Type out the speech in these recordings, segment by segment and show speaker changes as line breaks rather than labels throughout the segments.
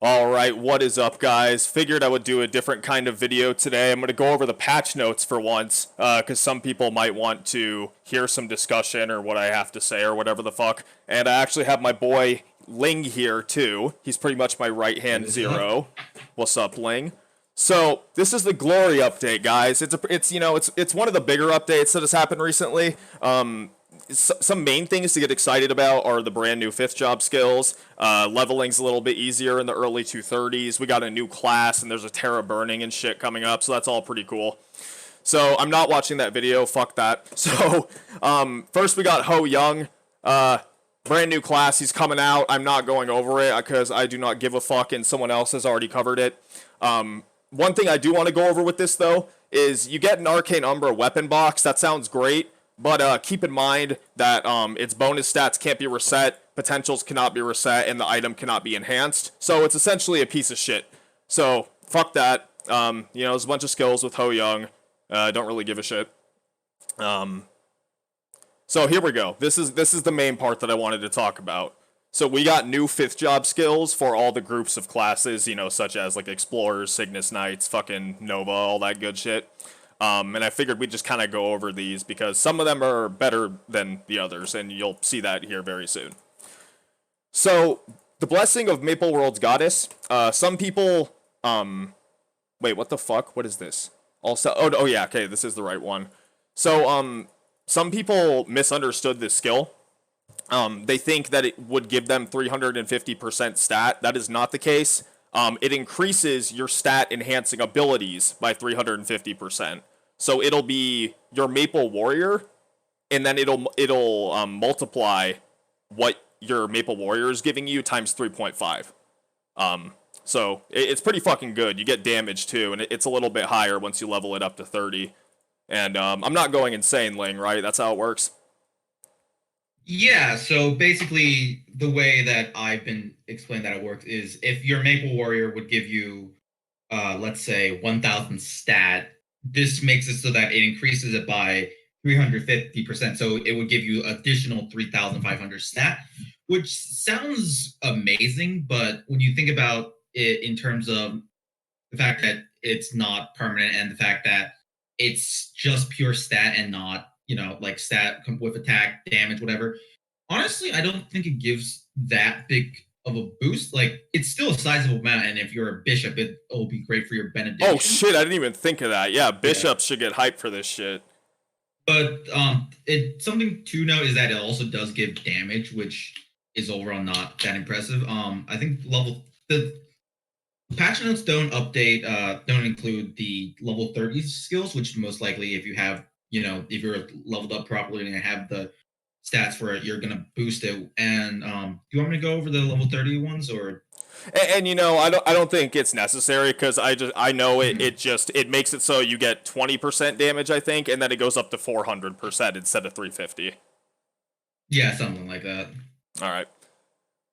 Alright, what is up guys? Figured I would do a different kind of video today. I'm going to go over the patch notes for once, because some people might want to hear some discussion or what I have to say or whatever the fuck. And I actually have my boy Ling here too. He's pretty much my right-hand zero. What's up, Ling? So, this is the Glory update, guys. It's one of the bigger updates that has happened recently. Some main things to get excited about are the brand new 5th job skills. Leveling's a little bit easier in the early 230s. We got a new class, and there's a Terra burning and shit coming up, so that's all pretty cool. So, I'm not watching that video. Fuck that. So, first we got Ho Young. Brand new class. He's coming out. I'm not going over it because I do not give a fuck, and someone else has already covered it. One thing I do want to go over with this, though, is you get an Arcane Umbra weapon box. That sounds great. But keep in mind that its bonus stats can't be reset, potentials cannot be reset, and the item cannot be enhanced. So it's essentially a piece of shit. So fuck that. There's a bunch of skills with Ho Young. Don't really give a shit. So here we go. This is the main part that I wanted to talk about. So we got new 5th job skills for all the groups of classes, such as like Explorers, Cygnus Knights, fucking Nova, all that good shit. And I figured we'd just kind of go over these because some of them are better than the others, and you'll see that here very soon. So, the Blessing of Maple World's Goddess. Some people, wait, what the fuck? What is this? Also, oh yeah, okay, this is the right one. So, some people misunderstood this skill. They think that it would give them 350% stat. That is not the case. It increases your stat enhancing abilities by 350%. So it'll be your Maple Warrior, and then it'll multiply what your Maple Warrior is giving you times 3.5. So it's pretty fucking good. You get damage too, and it's a little bit higher once you level it up to 30. And I'm not going insane, Ling, right? That's how it works.
Yeah, so basically the way that I've been explained that it works is if your Maple Warrior would give you, let's say 1,000 stat, this makes it so that it increases it by 350%. So it would give you additional 3,500 stat, which sounds amazing, but when you think about it in terms of the fact that it's not permanent and the fact that it's just pure stat and not, like stat with attack, damage, whatever. Honestly, I don't think it gives that big of a boost. Like, it's still a sizable amount, and if you're a bishop, it'll be great for your benediction.
Oh shit, I didn't even think of that. Yeah, bishops should get hyped for this shit.
But something to note is that it also does give damage, which is overall not that impressive. I think the patch notes don't include the level 30 skills, which most likely if you have, if you're leveled up properly and have the stats for it, you're gonna boost it. And do you want me to go over the level 30 ones or?
And I don't think it's necessary because I know it makes it so you get 20% damage, I think, and then it goes up to 400% instead of 350.
Yeah, something like that.
All right.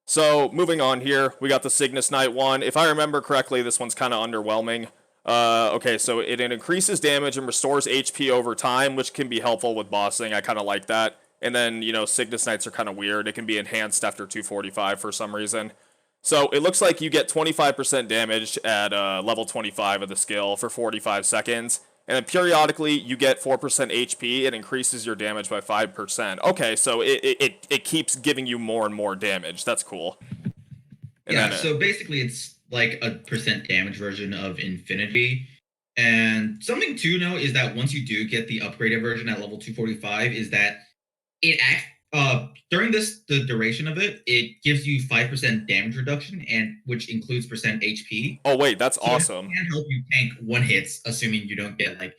So moving on here, we got the Cygnus Knight one. If I remember correctly, this one's kind of underwhelming. Okay, so it increases damage and restores HP over time, which can be helpful with bossing. I kind of like that. And then, Cygnus Knights are kind of weird. It can be enhanced after 245 for some reason. So it looks like you get 25% damage at level 25 of the skill for 45 seconds. And then periodically you get 4% HP. It increases your damage by 5%. Okay, so it keeps giving you more and more damage. That's cool.
And so basically it's like a percent damage version of Infinity. And something to know is that once you do get the upgraded version at level 245 is that it during the duration of it, it gives you 5% damage reduction, and which includes percent HP.
Oh wait, that's awesome.
It can help you tank one hits, assuming you don't get like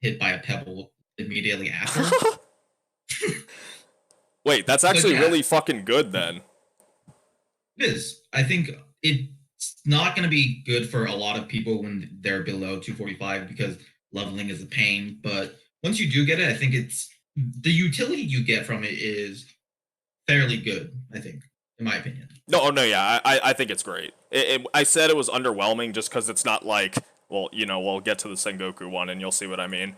hit by a pebble immediately after.
Wait, that's actually really fucking good then.
It is. I think it's not going to be good for a lot of people when they're below 245 because leveling is a pain. But once you do get it, I think the utility you get from it is fairly good, I think, in my opinion.
No, yeah, I think it's great. I said it was underwhelming just because it's not like, well, we'll get to the Sengoku one and you'll see what I mean.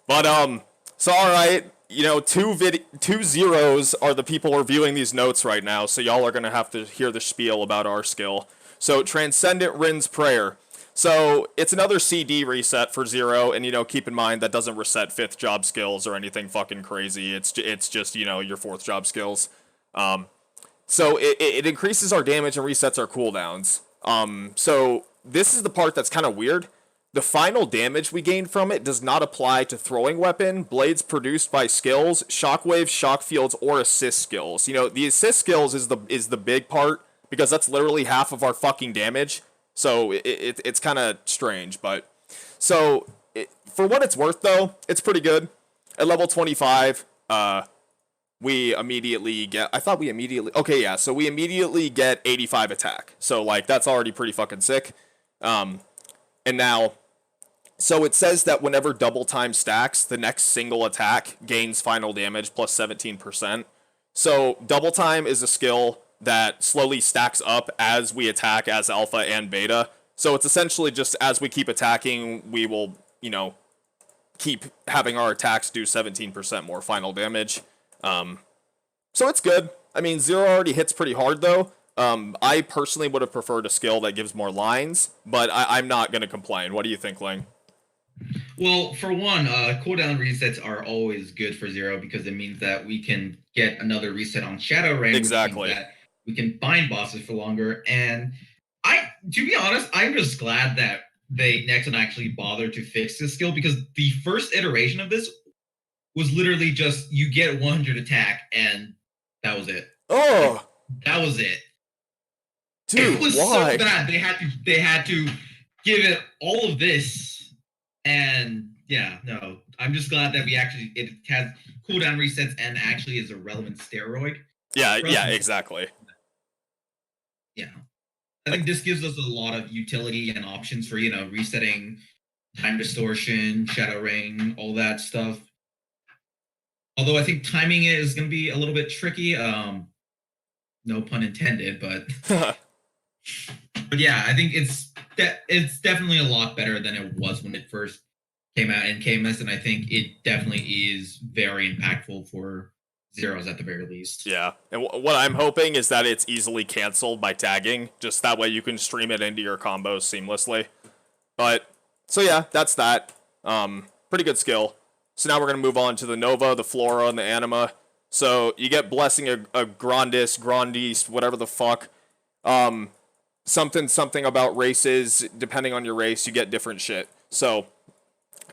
But, so alright, you know, two zeros are the people reviewing these notes right now, so y'all are gonna have to hear the spiel about our skill. So Transcendent Rin's Prayer. So it's another CD reset for zero, and you know, keep in mind that doesn't reset fifth job skills or anything fucking crazy. It's just, you know, your fourth job skills. So it increases our damage and resets our cooldowns. So this is the part that's kind of weird. The final damage we gain from it does not apply to throwing weapon, blades produced by skills, shockwaves, shock fields, or assist skills. You know, the assist skills is the big part because that's literally half of our fucking damage. So it's kind of strange, but so for what it's worth though, it's pretty good. At level 25, we immediately get, I thought we immediately, okay, yeah, so we immediately get 85 attack. So like that's already pretty fucking sick. And now, so it says that whenever double time stacks, the next single attack gains final damage plus 17%. So double time is a skill that slowly stacks up as we attack as alpha and beta. So it's essentially just as we keep attacking, we will, you know, keep having our attacks do 17% more final damage. So it's good. I mean, zero already hits pretty hard though. I personally would have preferred a skill that gives more lines, but I'm not going to complain. What do you think, Ling?
Well, for one, cooldown resets are always good for zero because it means that we can get another reset on Shadow Rain.
Exactly.
Which means that we can bind bosses for longer. And to be honest, I'm just glad that Nexon actually bothered to fix this skill because the first iteration of this was literally just you get 100 attack and that was it.
Oh,
that was it.
Dude,
it was
why?
so bad. They had to give it all of this, and yeah, no. I'm just glad that it has cooldown resets and actually is a relevant steroid.
Yeah, exactly.
Yeah, I think this gives us a lot of utility and options for resetting, time distortion, shadow ring, all that stuff. Although I think timing it is going to be a little bit tricky. No pun intended, but but yeah, I think it's definitely a lot better than it was when it first came out in KMS, and I think it definitely is very impactful for zeros at the very least.
Yeah, and what I'm hoping is that it's easily canceled by tagging, just that way you can stream it into your combos seamlessly. But so yeah, that's that. Pretty good skill. So now we're gonna move on to the Nova, the Flora, and the Anima. So you get Blessing a Grandis, whatever the fuck. Something about races. Depending on your race, you get different shit. So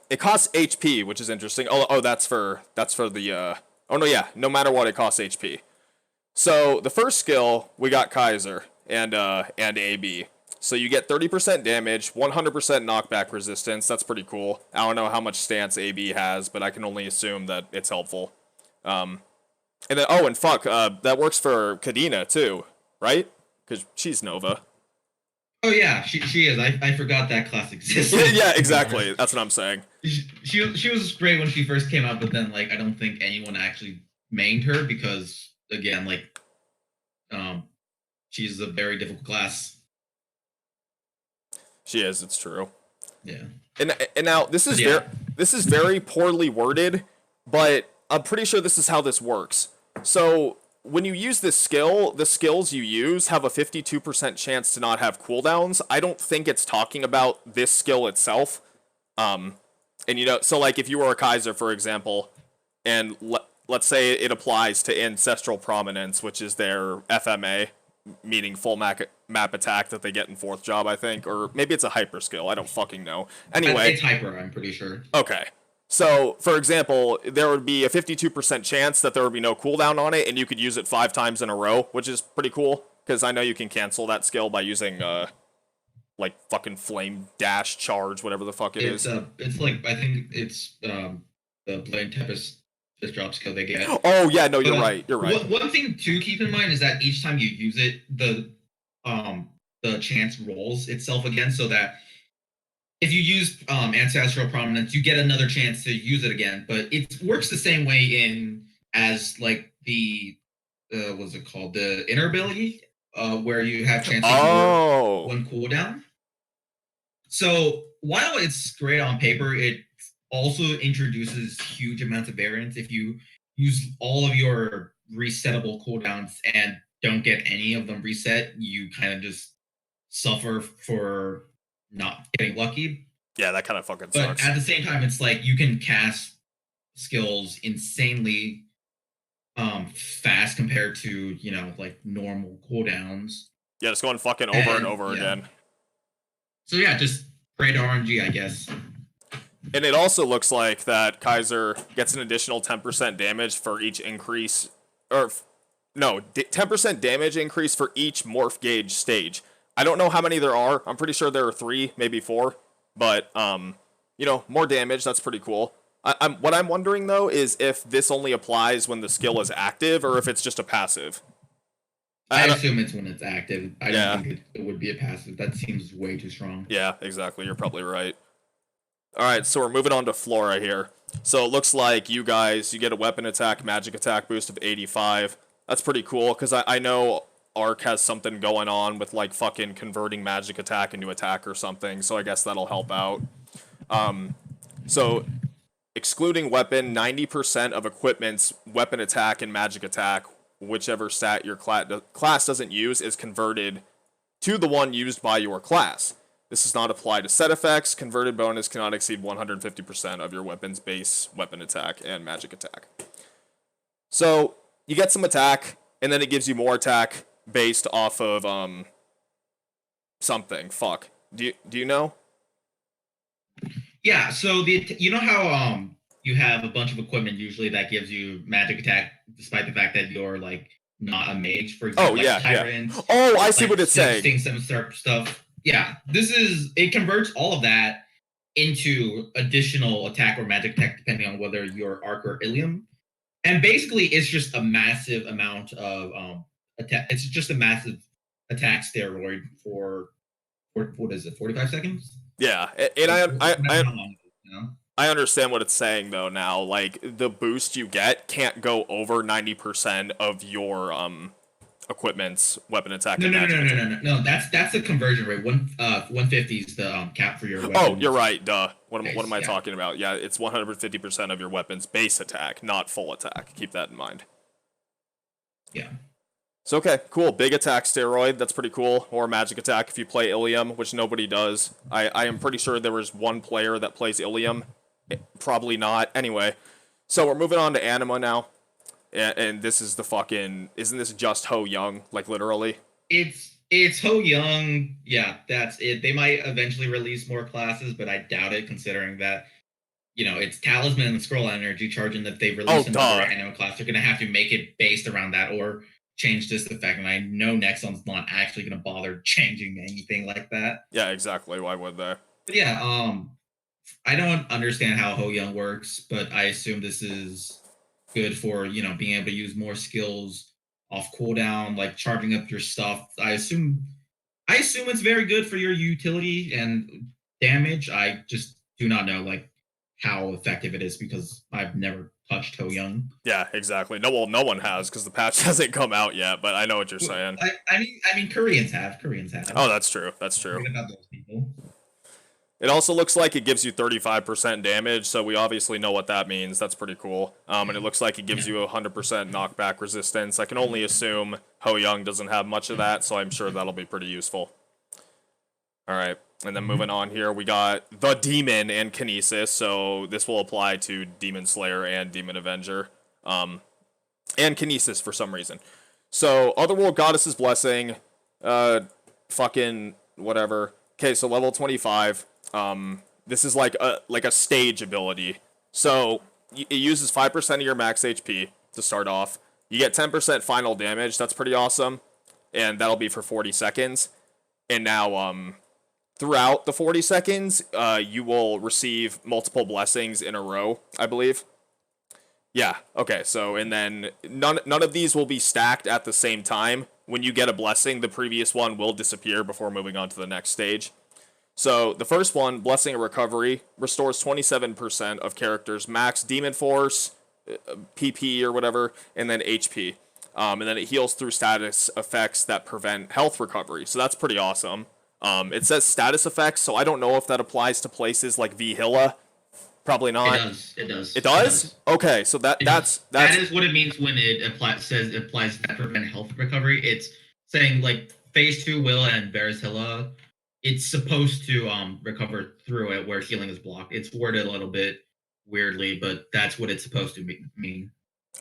it costs HP, which is interesting. Oh, that's for the. Oh no, yeah. No matter what, it costs HP. So the first skill we got Kaiser and AB. So you get 30% damage, 100% knockback resistance. That's pretty cool. I don't know how much stance AB has, but I can only assume that it's helpful. And then that works for Kadena too, right? Because she's Nova.
Oh yeah, she is. I forgot that class existed.
Yeah, exactly. That's what I'm saying.
She was great when she first came out, but then I don't think anyone actually mained her because again she's a very difficult class.
She is. It's true.
Yeah.
And now this is very poorly worded, but I'm pretty sure this is how this works. So when you use this skill, the skills you use have a 52% chance to not have cooldowns. I don't think it's talking about this skill itself. And so like if you were a Kaiser, for example, and let's say it applies to Ancestral Prominence, which is their FMA, meaning full map attack that they get in fourth job, I think, or maybe it's a hyper skill. I don't fucking know. Anyway,
it's hyper. I'm pretty sure.
Okay. So, for example, there would be a 52% chance that there would be no cooldown on it, and you could use it 5 times in a row, which is pretty cool, because I know you can cancel that skill by using, fucking Flame Dash Charge, whatever the fuck it is.
It's like, I think it's the Blade Tempest drop skill they get.
Oh, yeah, no, you're right.
One thing to keep in mind is that each time you use it, the chance rolls itself again, so that if you use Ancestral Prominence, you get another chance to use it again. But it works the same way as the what's it called? The inner ability, where you have chances for one cooldown. So while it's great on paper, it's also introduces huge amounts of variance. If you use all of your resettable cooldowns and don't get any of them reset, you kind of just suffer for not getting lucky.
Yeah, that kind of fucking
But
sucks.
at the same time, it's like you can cast skills insanely fast compared to like normal cooldowns.
Yeah, just going fucking over and
And
over
yeah,
again.
so yeah, just pray to RNG, I guess.
And it also looks like that Kaiser gets an additional 10% damage for each increase, or no, 10% damage increase for each morph gauge stage. I don't know how many there are. I'm pretty sure there are 3, maybe 4, but more damage. That's pretty cool. What I'm wondering though is if this only applies when the skill is active or if it's just a passive.
I
I don't,
assume it's when it's active. I don't
yeah,
think it would be a passive. That seems way too strong.
yeah, exactly. You're probably right. All right, so we're moving on to Flora here. So it looks like you get a weapon attack, magic attack boost of 85. That's pretty cool, because I know Arc has something going on with, like, fucking converting magic attack into attack or something, so I guess that'll help out. So, excluding weapon, 90% of equipment's weapon attack and magic attack, whichever stat your class doesn't use, is converted to the one used by your class. This does not apply to set effects. Converted bonus cannot exceed 150% of your weapon's base weapon attack and magic attack. So you get some attack, and then it gives you more attack based off of something. Fuck. Do you know?
Yeah. So you know how you have a bunch of equipment usually that gives you magic attack, despite the fact that you're like not a mage, for
Oh
example, like
yeah,
tyrant,
yeah. Oh, I see
like
what it's saying.
sting some stuff. Yeah, it converts all of that into additional attack or magic attack, depending on whether you're Arc or Ilium. And basically, it's just a massive amount of attack. It's just a massive attack steroid for what is it, 45 seconds?
Yeah, and
Like,
I I
whatever
I
how long it is, you know?
I understand what it's saying though now. Like the boost you get can't go over 90% of your equipment's weapon attack
No,
and
no, no,
magic
no, no,
attack.
no, no, no. That's the conversion rate. 150 is the cap for your
Oh, you're
weapons
right. Duh. What am
base.
I
Yeah,
talking about? Yeah, it's 150% of your weapon's base attack, not full attack. Keep that in mind.
yeah.
So okay, cool. Big attack steroid. That's pretty cool. Or magic attack if you play Ilium, which nobody does. I am pretty sure there was one player that plays Ilium. Probably not. Anyway, so we're moving on to Anima now. And this is the fucking. Isn't this just Ho Young? Like literally?
It's Ho Young. Yeah, that's it. They might eventually release more classes, but I doubt it, considering that it's Talisman and Scroll Energy charging that they
Oh,
release another
duh.
anime class. They're gonna have to make it based around that or change this effect. And I know Nexon's not actually gonna bother changing anything like that.
Yeah, exactly. Why would they?
But yeah, I don't understand how Ho Young works, but I assume this is good for being able to use more skills off cooldown, like charging up your stuff. I assume it's very good for your utility and damage. I just do not know like how effective it is because I've never touched Ho Young.
Yeah, exactly. No, well, no one has because the patch hasn't come out yet. But I know what you're saying.
I mean, Koreans have. Koreans have.
Oh, that's true. That's true.
Forget about those people.
It also looks like it gives you 35% damage, so we obviously know what that means. That's pretty cool. And it looks like it gives you 100% knockback resistance. I can only assume Ho Young doesn't have much of that, so I'm sure that'll be pretty useful. All right, and then moving on here, we got the Demon and Kinesis, so this will apply to Demon Slayer and Demon Avenger, and Kinesis for some reason. So, Otherworld Goddess's Blessing, fucking whatever. Okay, so level 25. This is like a stage ability. So it uses 5% of your max HP to start off. You get 10% final damage. That's pretty awesome, and that'll be for 40 seconds. And now, throughout the 40 seconds, you will receive multiple blessings in a row, I believe. Yeah. Okay. So and then none of these will be stacked at the same time. When you get a blessing, the previous one will disappear before moving on to the next stage. So the first one, Blessing of Recovery, restores 27% of characters' max demon force, PP or whatever, and then HP. And then it heals through status effects that prevent health recovery. So that's pretty awesome. It says status effects, so I don't know if that applies to places like Vihilla. Probably
It
not.
does. It does.
It
It
does?
does.
Okay, so
It does. That
that's
is what it means when it applies that prevent health recovery. It's saying like phase two will and varicella, it's supposed to recover through it where healing is blocked. It's worded a little bit weirdly, but that's what it's supposed to mean.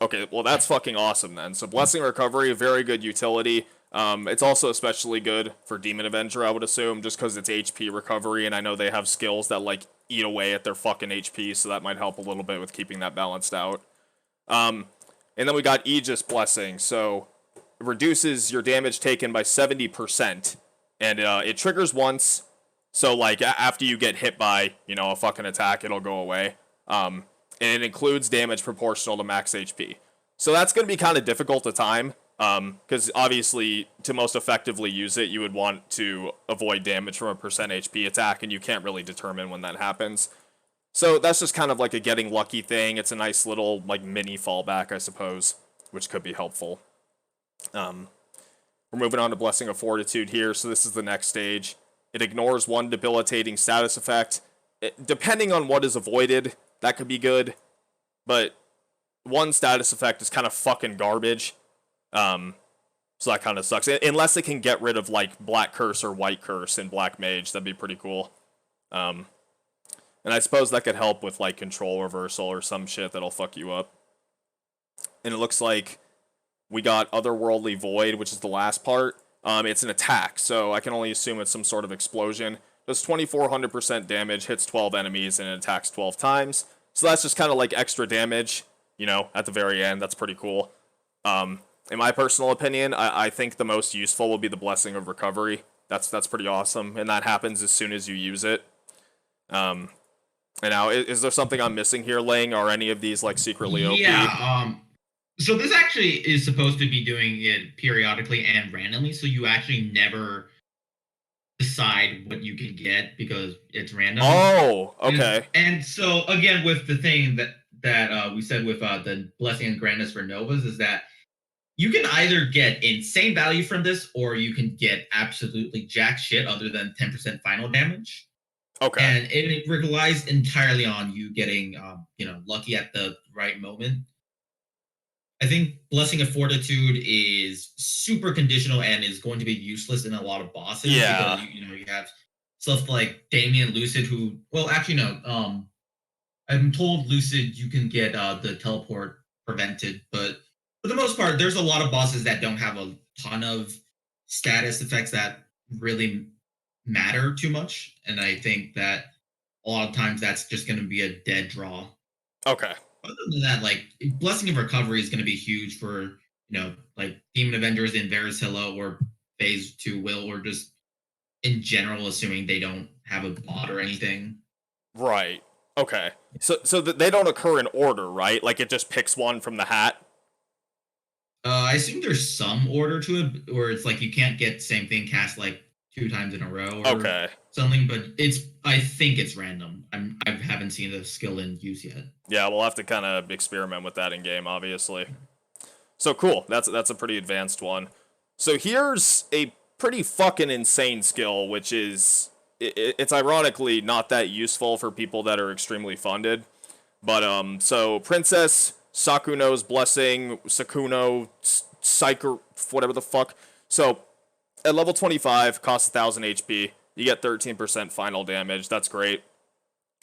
okay, well that's fucking awesome then. So Blessing Recovery, very good utility. It's also especially good for Demon Avenger, I would assume, just because it's HP recovery, and I know they have skills that like eat away at their fucking HP, so that might help a little bit with keeping that balanced out. And then we got Aegis Blessing, so it reduces your damage taken by 70%, and it triggers once. So like after you get hit by a fucking attack, it'll go away. And it includes damage proportional to max HP. So that's going to be kind of difficult to time, because obviously to most effectively use it, you would want to avoid damage from a percent HP attack, and you can't really determine when that happens. So that's just kind of like a getting lucky thing. It's a nice little like mini fallback, I suppose, which could be helpful. We're moving on to Blessing of Fortitude here, so this is the next stage. It ignores one debilitating status effect. Depending on what is avoided, that could be good, but one status effect is kind of fucking garbage. So that kind of sucks. Unless it can get rid of like Black Curse or White Curse in Black Mage, that'd be pretty cool. And I suppose that could help with like control reversal or some shit that'll fuck you up. And it looks like we got Otherworldly Void, which is the last part. It's an attack, so I can only assume it's some sort of explosion. Does 2400% damage, hits 12 enemies, and it attacks 12 times. So that's just kind of like extra damage, at the very end. That's pretty cool. In my personal opinion, I think the most useful will be the Blessing of Recovery. That's pretty awesome, and that happens as soon as you use it. And now, is there something I'm missing here, Ling? Are any of these like secretly OP?
Yeah. So this actually is supposed to be doing it periodically and randomly, so you actually never decide what you can get because it's random.
Oh, okay.
And so again, with the thing that we said with the Blessing and Grandness for Novas is that you can either get insane value from this, or you can get absolutely jack shit other than 10% final damage.
Okay.
And it relies entirely on you getting, lucky at the right moment. I think Blessing of Fortitude is super conditional and is going to be useless in a lot of bosses
Yeah.
because you have stuff like Damien Lucid, who actually no, I'm told Lucid you can get the teleport prevented, but for the most part, there's a lot of bosses that don't have a ton of status effects that really matter too much, and I think that a lot of times that's just going to be a dead draw.
Okay.
Other than that, like Blessing of Recovery is going to be huge for like Demon Avengers in Varicella or Phase Two Will, or just in general, assuming they don't have a bot or anything.
Right. Okay. So they don't occur in order, right? Like it just picks one from the hat.
I assume there's some order to it, or it's like you can't get same thing cast like 2 times in a row or
Okay.
something. But I think it's random. I haven't seen the skill in use yet.
Yeah, we'll have to kind of experiment with that in game, obviously. So cool. That's a pretty advanced one. So here's a pretty fucking insane skill, which is it's ironically not that useful for people that are extremely funded. But so Princess Sakuno's Blessing, Sakuno, Psyker, whatever the fuck. So at level 25, costs 1000 HP. You get 13% final damage. That's great.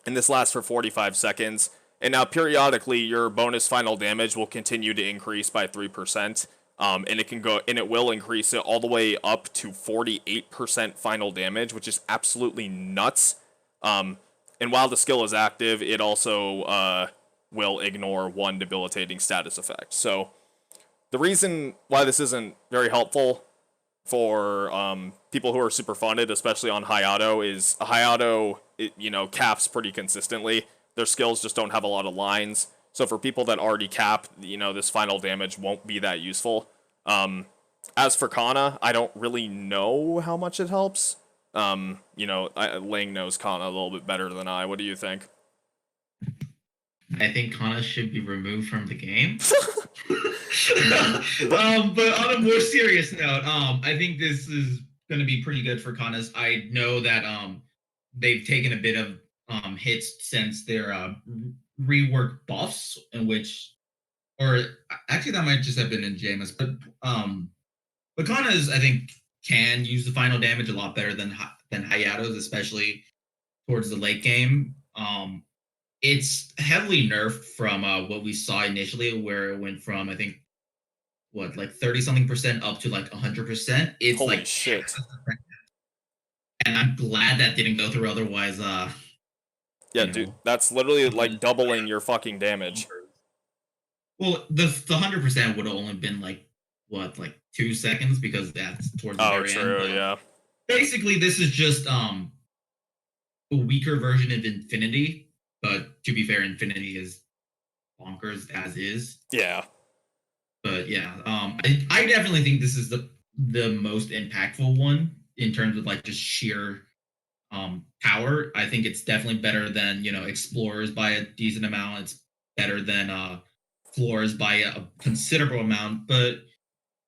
And this lasts for 45 seconds. And now periodically your bonus final damage will continue to increase by 3%. And it will increase it all the way up to 48% final damage, which is absolutely nuts. And while the skill is active, it also will ignore one debilitating status effect. So the reason why this isn't very helpful for people who are super funded, especially on high auto, is high auto, caps pretty consistently. Their skills just don't have a lot of lines. So for people that already cap, this final damage won't be that useful. As for Kana, I don't really know how much it helps. Ling knows Kana a little bit better than I. What do you think?
I think Kana should be removed from the game. But on a more serious note, I think this is going to be pretty good for Kanas. I know that they've taken a bit of hits since their reworked buffs, in which, or actually that might just have been in Jameis, but Lacanas I think can use the final damage a lot better than Hayato's, especially towards the late game. It's heavily nerfed from what we saw initially, where it went from I think what like 30 something percent up to like 100%. It's
Holy
like
shit.
and I'm glad that didn't go through. Otherwise,
Yeah,
you
dude,
know,
that's literally like
someone
doubling your fucking damage.
well, the 100% would have only been like what, like 2 seconds because that's towards the
Oh,
very end.
true,
But
yeah.
basically, this is just a weaker version of Infinity. But to be fair, Infinity is bonkers as is.
Yeah.
But yeah, I definitely think this is the most impactful one in terms of like just sheer power. I think it's definitely better than Explorers by a decent amount. It's better than Floors by a considerable amount. But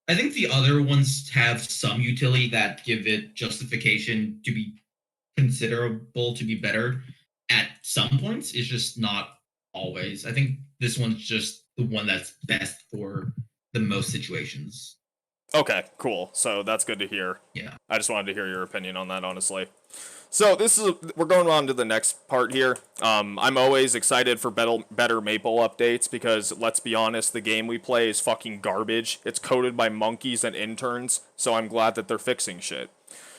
I think the other ones have some utility that give it justification to be considerable to be better at some points. It's just not always. I think this one's just the one that's best for the most situations.
Okay, cool. So that's good to hear.
Yeah.
I just wanted to hear your opinion on that, honestly. So we're going on to the next part here. I'm always excited for better Maple updates because let's be honest, the game we play is fucking garbage. It's coded by monkeys and interns, so I'm glad that they're fixing shit.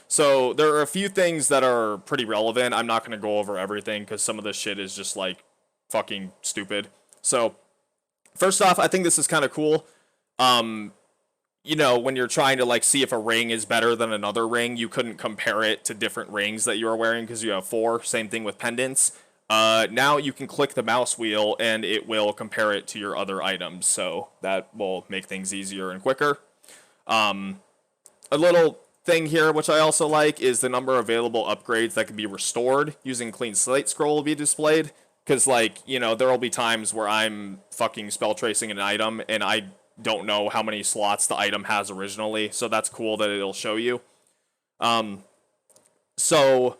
So there are a few things that are pretty relevant. I'm not going to go over everything because some of this shit is just like fucking stupid. So first off, I think this is kind of cool. Um, when you're trying to like see if a ring is better than another ring, you couldn't compare it to different rings that you are wearing because you have four. Same thing with pendants. Now you can click the mouse wheel and it will compare it to your other items, so that will make things easier and quicker. A little thing here, which I also like, is the number of available upgrades that can be restored using clean slate scroll will be displayed. Because, there will be times where I'm fucking spell tracing an item and I don't know how many slots the item has originally, so that's cool that it'll show you. So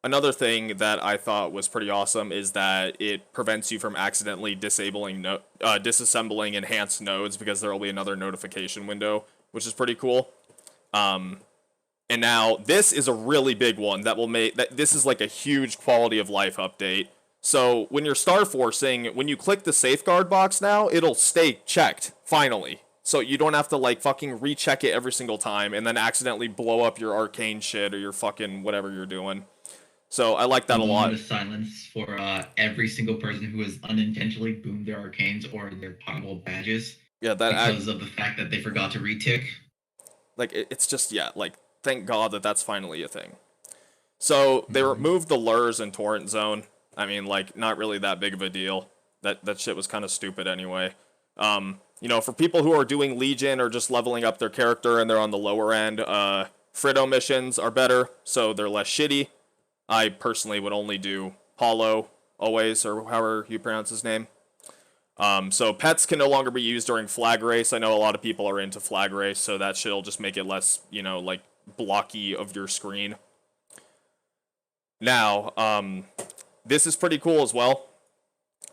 another thing that I thought was pretty awesome is that it prevents you from accidentally disassembling enhanced nodes because there will be another notification window, which is pretty cool. And now this is a really big one that will make that this is like a huge quality of life update. So when you're star forcing, when you click the safeguard box now, it'll stay checked, finally. So you don't have to like fucking recheck it every single time and then accidentally blow up your arcane shit or your fucking whatever you're doing. So I like that a lot.
Moment of silence for every single person who has unintentionally boomed their arcanes or their possible badges
Yeah,
because of the fact that they forgot to retick.
like it's just like thank God that that's finally a thing. So they removed the lures in Torrent Zone. I mean, like, not really that big of a deal. That shit was kind of stupid anyway. For people who are doing Legion or just leveling up their character and they're on the lower end, Fritto missions are better, so they're less shitty. I personally would only do Paulo always, or however you pronounce his name. So pets can no longer be used during flag race. I know a lot of people are into flag race, so that shit'll just make it less, like blocky of your screen. Now, this is pretty cool as well,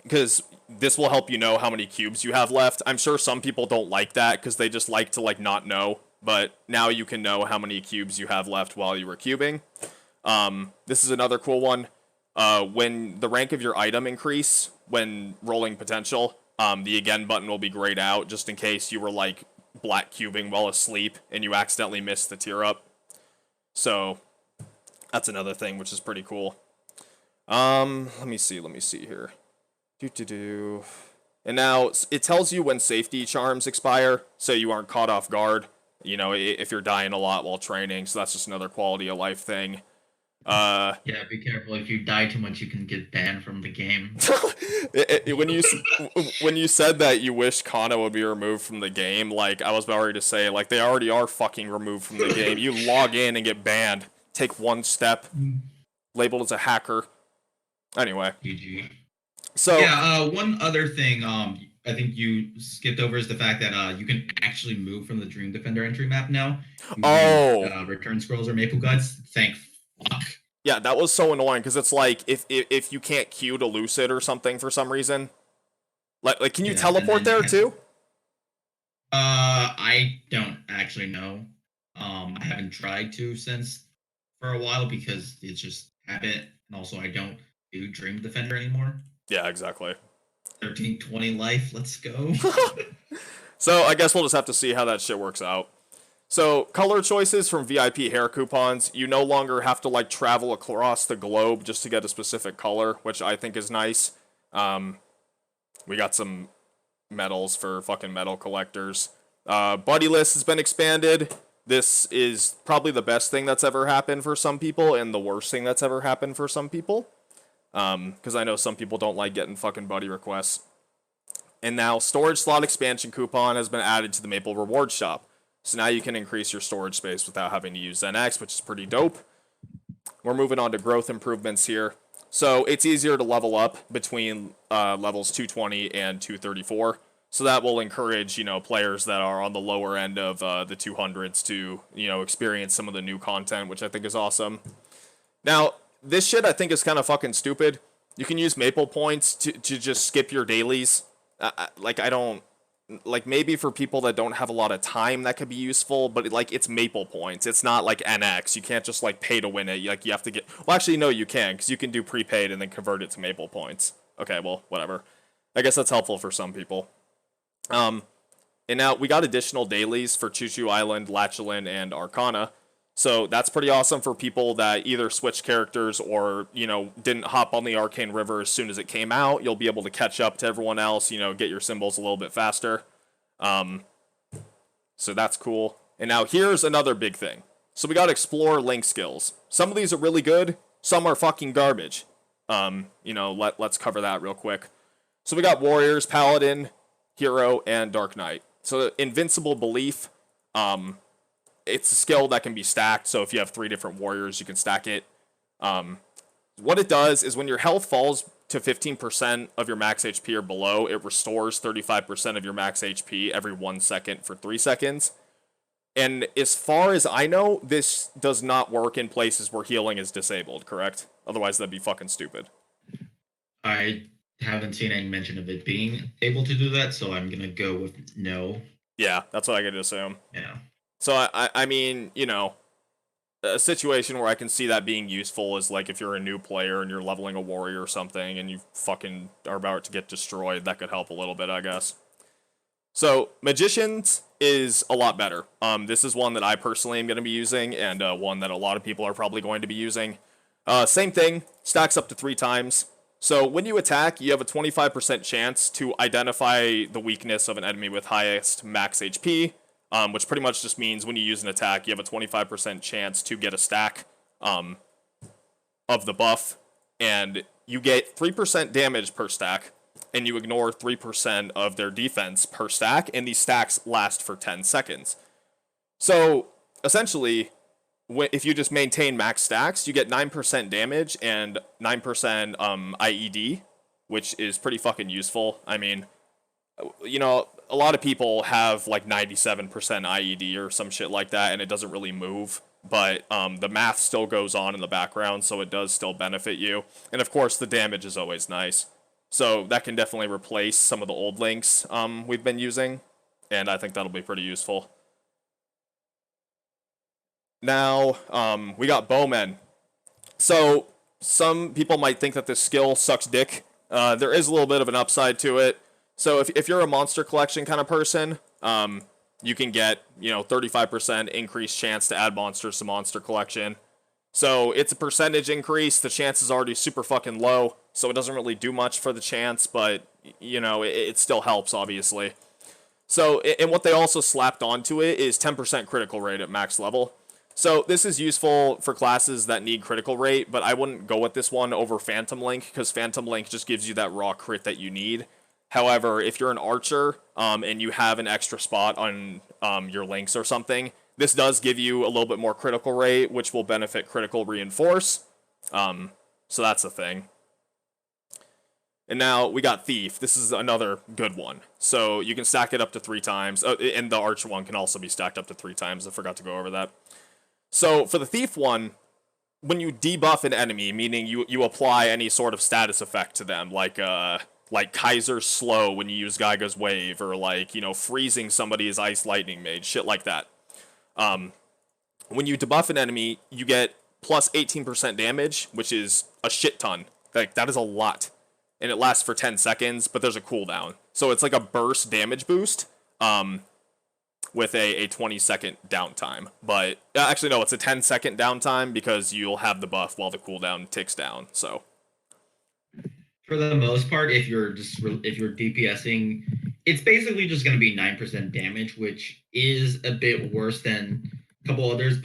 because this will help you know how many cubes you have left. I'm sure some people don't like that because they just like to like not know, but now you can know how many cubes you have left while you were cubing. This is another cool one. When the rank of your item increase when rolling potential, the again button will be grayed out just in case you were like black cubing while asleep and you accidentally missed the tier up. So that's another thing which is pretty cool. Let me see here. And now it tells you when safety charms expire, so you aren't caught off guard. If you're dying a lot while training, so that's just another quality of life thing.
Yeah, be careful. If you die too much, you can get banned from the game.
When you said that you wish Kana would be removed from the game, like I was about ready to say, like they already are fucking removed from the game. You log in and get banned. Take one step, labeled as a hacker. Anyway,
GG.
So
yeah, one other thing I think you skipped over is the fact that you can actually move from the Dream Defender entry map now using
oh
return scrolls or maple guts. Thank fuck.
Yeah, that was so annoying because it's like if you can't queue to Lucid or something for some reason, like can you
Yeah, and
teleport
then you
there
had to.
too?
I don't actually know. I haven't tried to since for a while because it's just habit, and also I don't do Dream Defender anymore.
Yeah, exactly.
1320 life, let's go.
So I guess we'll just have to see how that shit works out. So color choices from VIP hair coupons, you no longer have to like travel across the globe just to get a specific color, which I think is nice. We got some medals for fucking medal collectors. Buddy list has been expanded. This is probably the best thing that's ever happened for some people and the worst thing that's ever happened for some people. Because I know some people don't like getting fucking buddy requests. And now storage slot expansion coupon has been added to the Maple Reward Shop. So now you can increase your storage space without having to use NX, which is pretty dope. We're moving on to growth improvements here. So it's easier to level up between levels 220 and 234. So that will encourage, players that are on the lower end of the 200s to, experience some of the new content, which I think is awesome. Now, this shit I think is kind of fucking stupid. You can use Maple points to just skip your dailies. I don't like maybe for people that don't have a lot of time that could be useful, but it's Maple points. It's not like NX. You can't just like pay to win it. Like you have to get. Well, actually, no, you can because you can do prepaid and then convert it to Maple points. Okay, well, whatever. I guess that's helpful for some people. And now we got additional dailies for Choo Choo Island, Lachlan, and Arcana. So that's pretty awesome for people that either switch characters or, didn't hop on the Arcane River as soon as it came out. You'll be able to catch up to everyone else, get your symbols a little bit faster. So that's cool. And now here's another big thing. So we got Explore Link skills. Some of these are really good. Some are fucking garbage. Let's cover that real quick. So we got Warriors, Paladin, Hero, and Dark Knight. So Invincible Belief, it's a skill that can be stacked. So if you have 3 different warriors, you can stack it. What it does is when your health falls to 15% of your max HP or below, it restores 35% of your max HP every 1 second for 3 seconds. And as far as I know, this does not work in places where healing is disabled, correct? Otherwise, that'd be fucking stupid.
I haven't seen any mention of it being able to do that, so I'm gonna go with no.
Yeah, that's what I could assume.
Yeah.
So, I mean, a situation where I can see that being useful is like if you're a new player and you're leveling a warrior or something and you fucking are about to get destroyed, that could help a little bit, I guess. So, Magicians is a lot better. This is one that I personally am going to be using and one that a lot of people are probably going to be using. Same thing, stacks up to 3 times. So when you attack, you have a 25% chance to identify the weakness of an enemy with highest max HP, which pretty much just means when you use an attack, you have a 25% chance to get a stack of the buff, and you get 3% damage per stack, and you ignore 3% of their defense per stack, and these stacks last for 10 seconds. So essentially, if you just maintain max stacks, you get 9% damage and 9% IED, which is pretty fucking useful. I mean, a lot of people have like 97% IED or some shit like that, and it doesn't really move. But the math still goes on in the background, so it does still benefit you. And of course, the damage is always nice. So that can definitely replace some of the old links we've been using, and I think that'll be pretty useful. Now, we got Bowmen. So, some people might think that this skill sucks dick. There is a little bit of an upside to it. So, if you're a monster collection kind of person, you can get, 35% increased chance to add monsters to monster collection. So, it's a percentage increase. The chance is already super fucking low, so it doesn't really do much for the chance, but, it still helps, obviously. So, and what they also slapped onto it is 10% critical rate at max level. So this is useful for classes that need critical rate, but I wouldn't go with this one over Phantom Link, because Phantom Link just gives you that raw crit that you need. However, if you're an archer and you have an extra spot on your links or something, this does give you a little bit more critical rate, which will benefit critical reinforce. So that's the thing. And now we got Thief. This is another good one. So you can stack it up to 3 times. And the Archer one can also be stacked up to 3 times. I forgot to go over that. So for the Thief one, when you debuff an enemy, meaning you apply any sort of status effect to them, like Kaiser's slow when you use Gaiga's wave, or like freezing somebody as Ice Lightning Mage, shit like that. When you debuff an enemy, you get plus 18% damage, which is a shit ton. Like that is a lot, and it lasts for 10 seconds, but there's a cooldown, so it's like a burst damage boost. With a 20-second downtime. But actually, no, it's a 10-second downtime because you'll have the buff while the cooldown ticks down. So
For the most part, if you're DPSing, it's basically just going to be 9% damage, which is a bit worse than a couple others,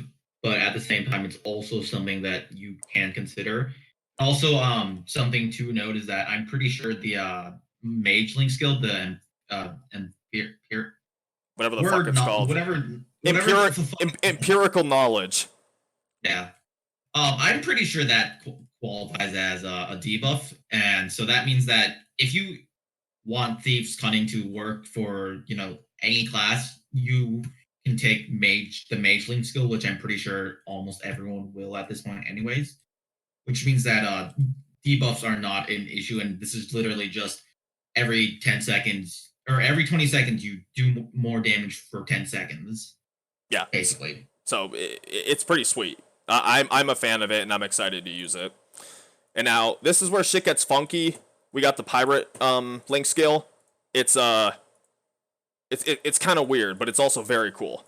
but at the same time, it's also something that you can consider. Also, something to note is that I'm pretty sure the MageLink skill, the
whatever the fuck it's called, empirical knowledge.
Yeah, I'm pretty sure that qualifies as a debuff, and so that means that if you want Thieves Cunning to work for any class, you can take the Mageling skill, which I'm pretty sure almost everyone will at this point, anyways. Which means that debuffs are not an issue, and this is literally just every 10 seconds or every 20 seconds you do more damage for 10 seconds.
Yeah,
basically.
So it's pretty sweet. I'm a fan of it, and I'm excited to use it. And now this is where shit gets funky. We got the pirate link skill. It's kind of weird, but it's also very cool.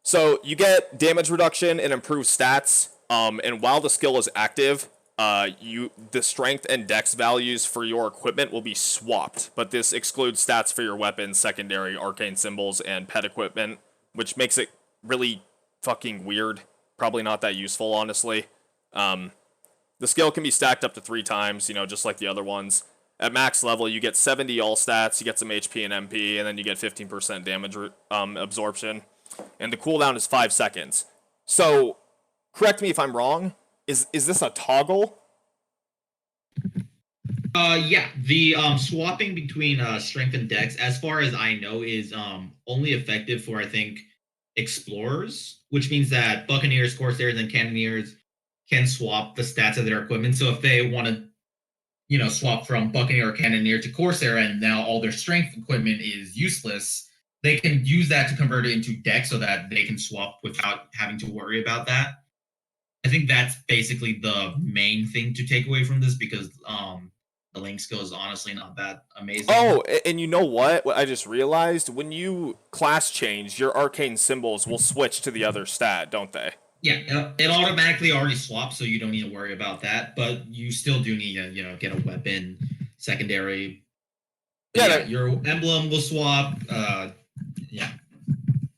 So you get damage reduction and improved stats. And while the skill is active, the strength and dex values for your equipment will be swapped, but this excludes stats for your weapons, secondary, arcane symbols, and pet equipment, which makes it really fucking weird. Probably not that useful, honestly. The skill can be stacked up to 3 times, just like the other ones. At max level, you get 70 all stats, you get some HP and MP, and then you get 15% damage absorption. And the cooldown is 5 seconds. So, correct me if I'm wrong, is this a toggle?
Yeah, the swapping between strength and dex, as far as I know, is only effective for, I think, explorers, which means that buccaneers, corsairs, and cannoneers can swap the stats of their equipment. So if they want to, swap from buccaneer or cannoneer to corsair, and now all their strength equipment is useless, they can use that to convert it into dex so that they can swap without having to worry about that. I think that's basically the main thing to take away from this, because the link skill is honestly not that amazing.
Oh, and you know what? What I just realized, when you class change, your arcane symbols will switch to the other stat, don't they?
Yeah, it automatically already swaps, so you don't need to worry about that. But you still do need to, get a weapon, secondary. Yeah, your emblem will swap. Yeah.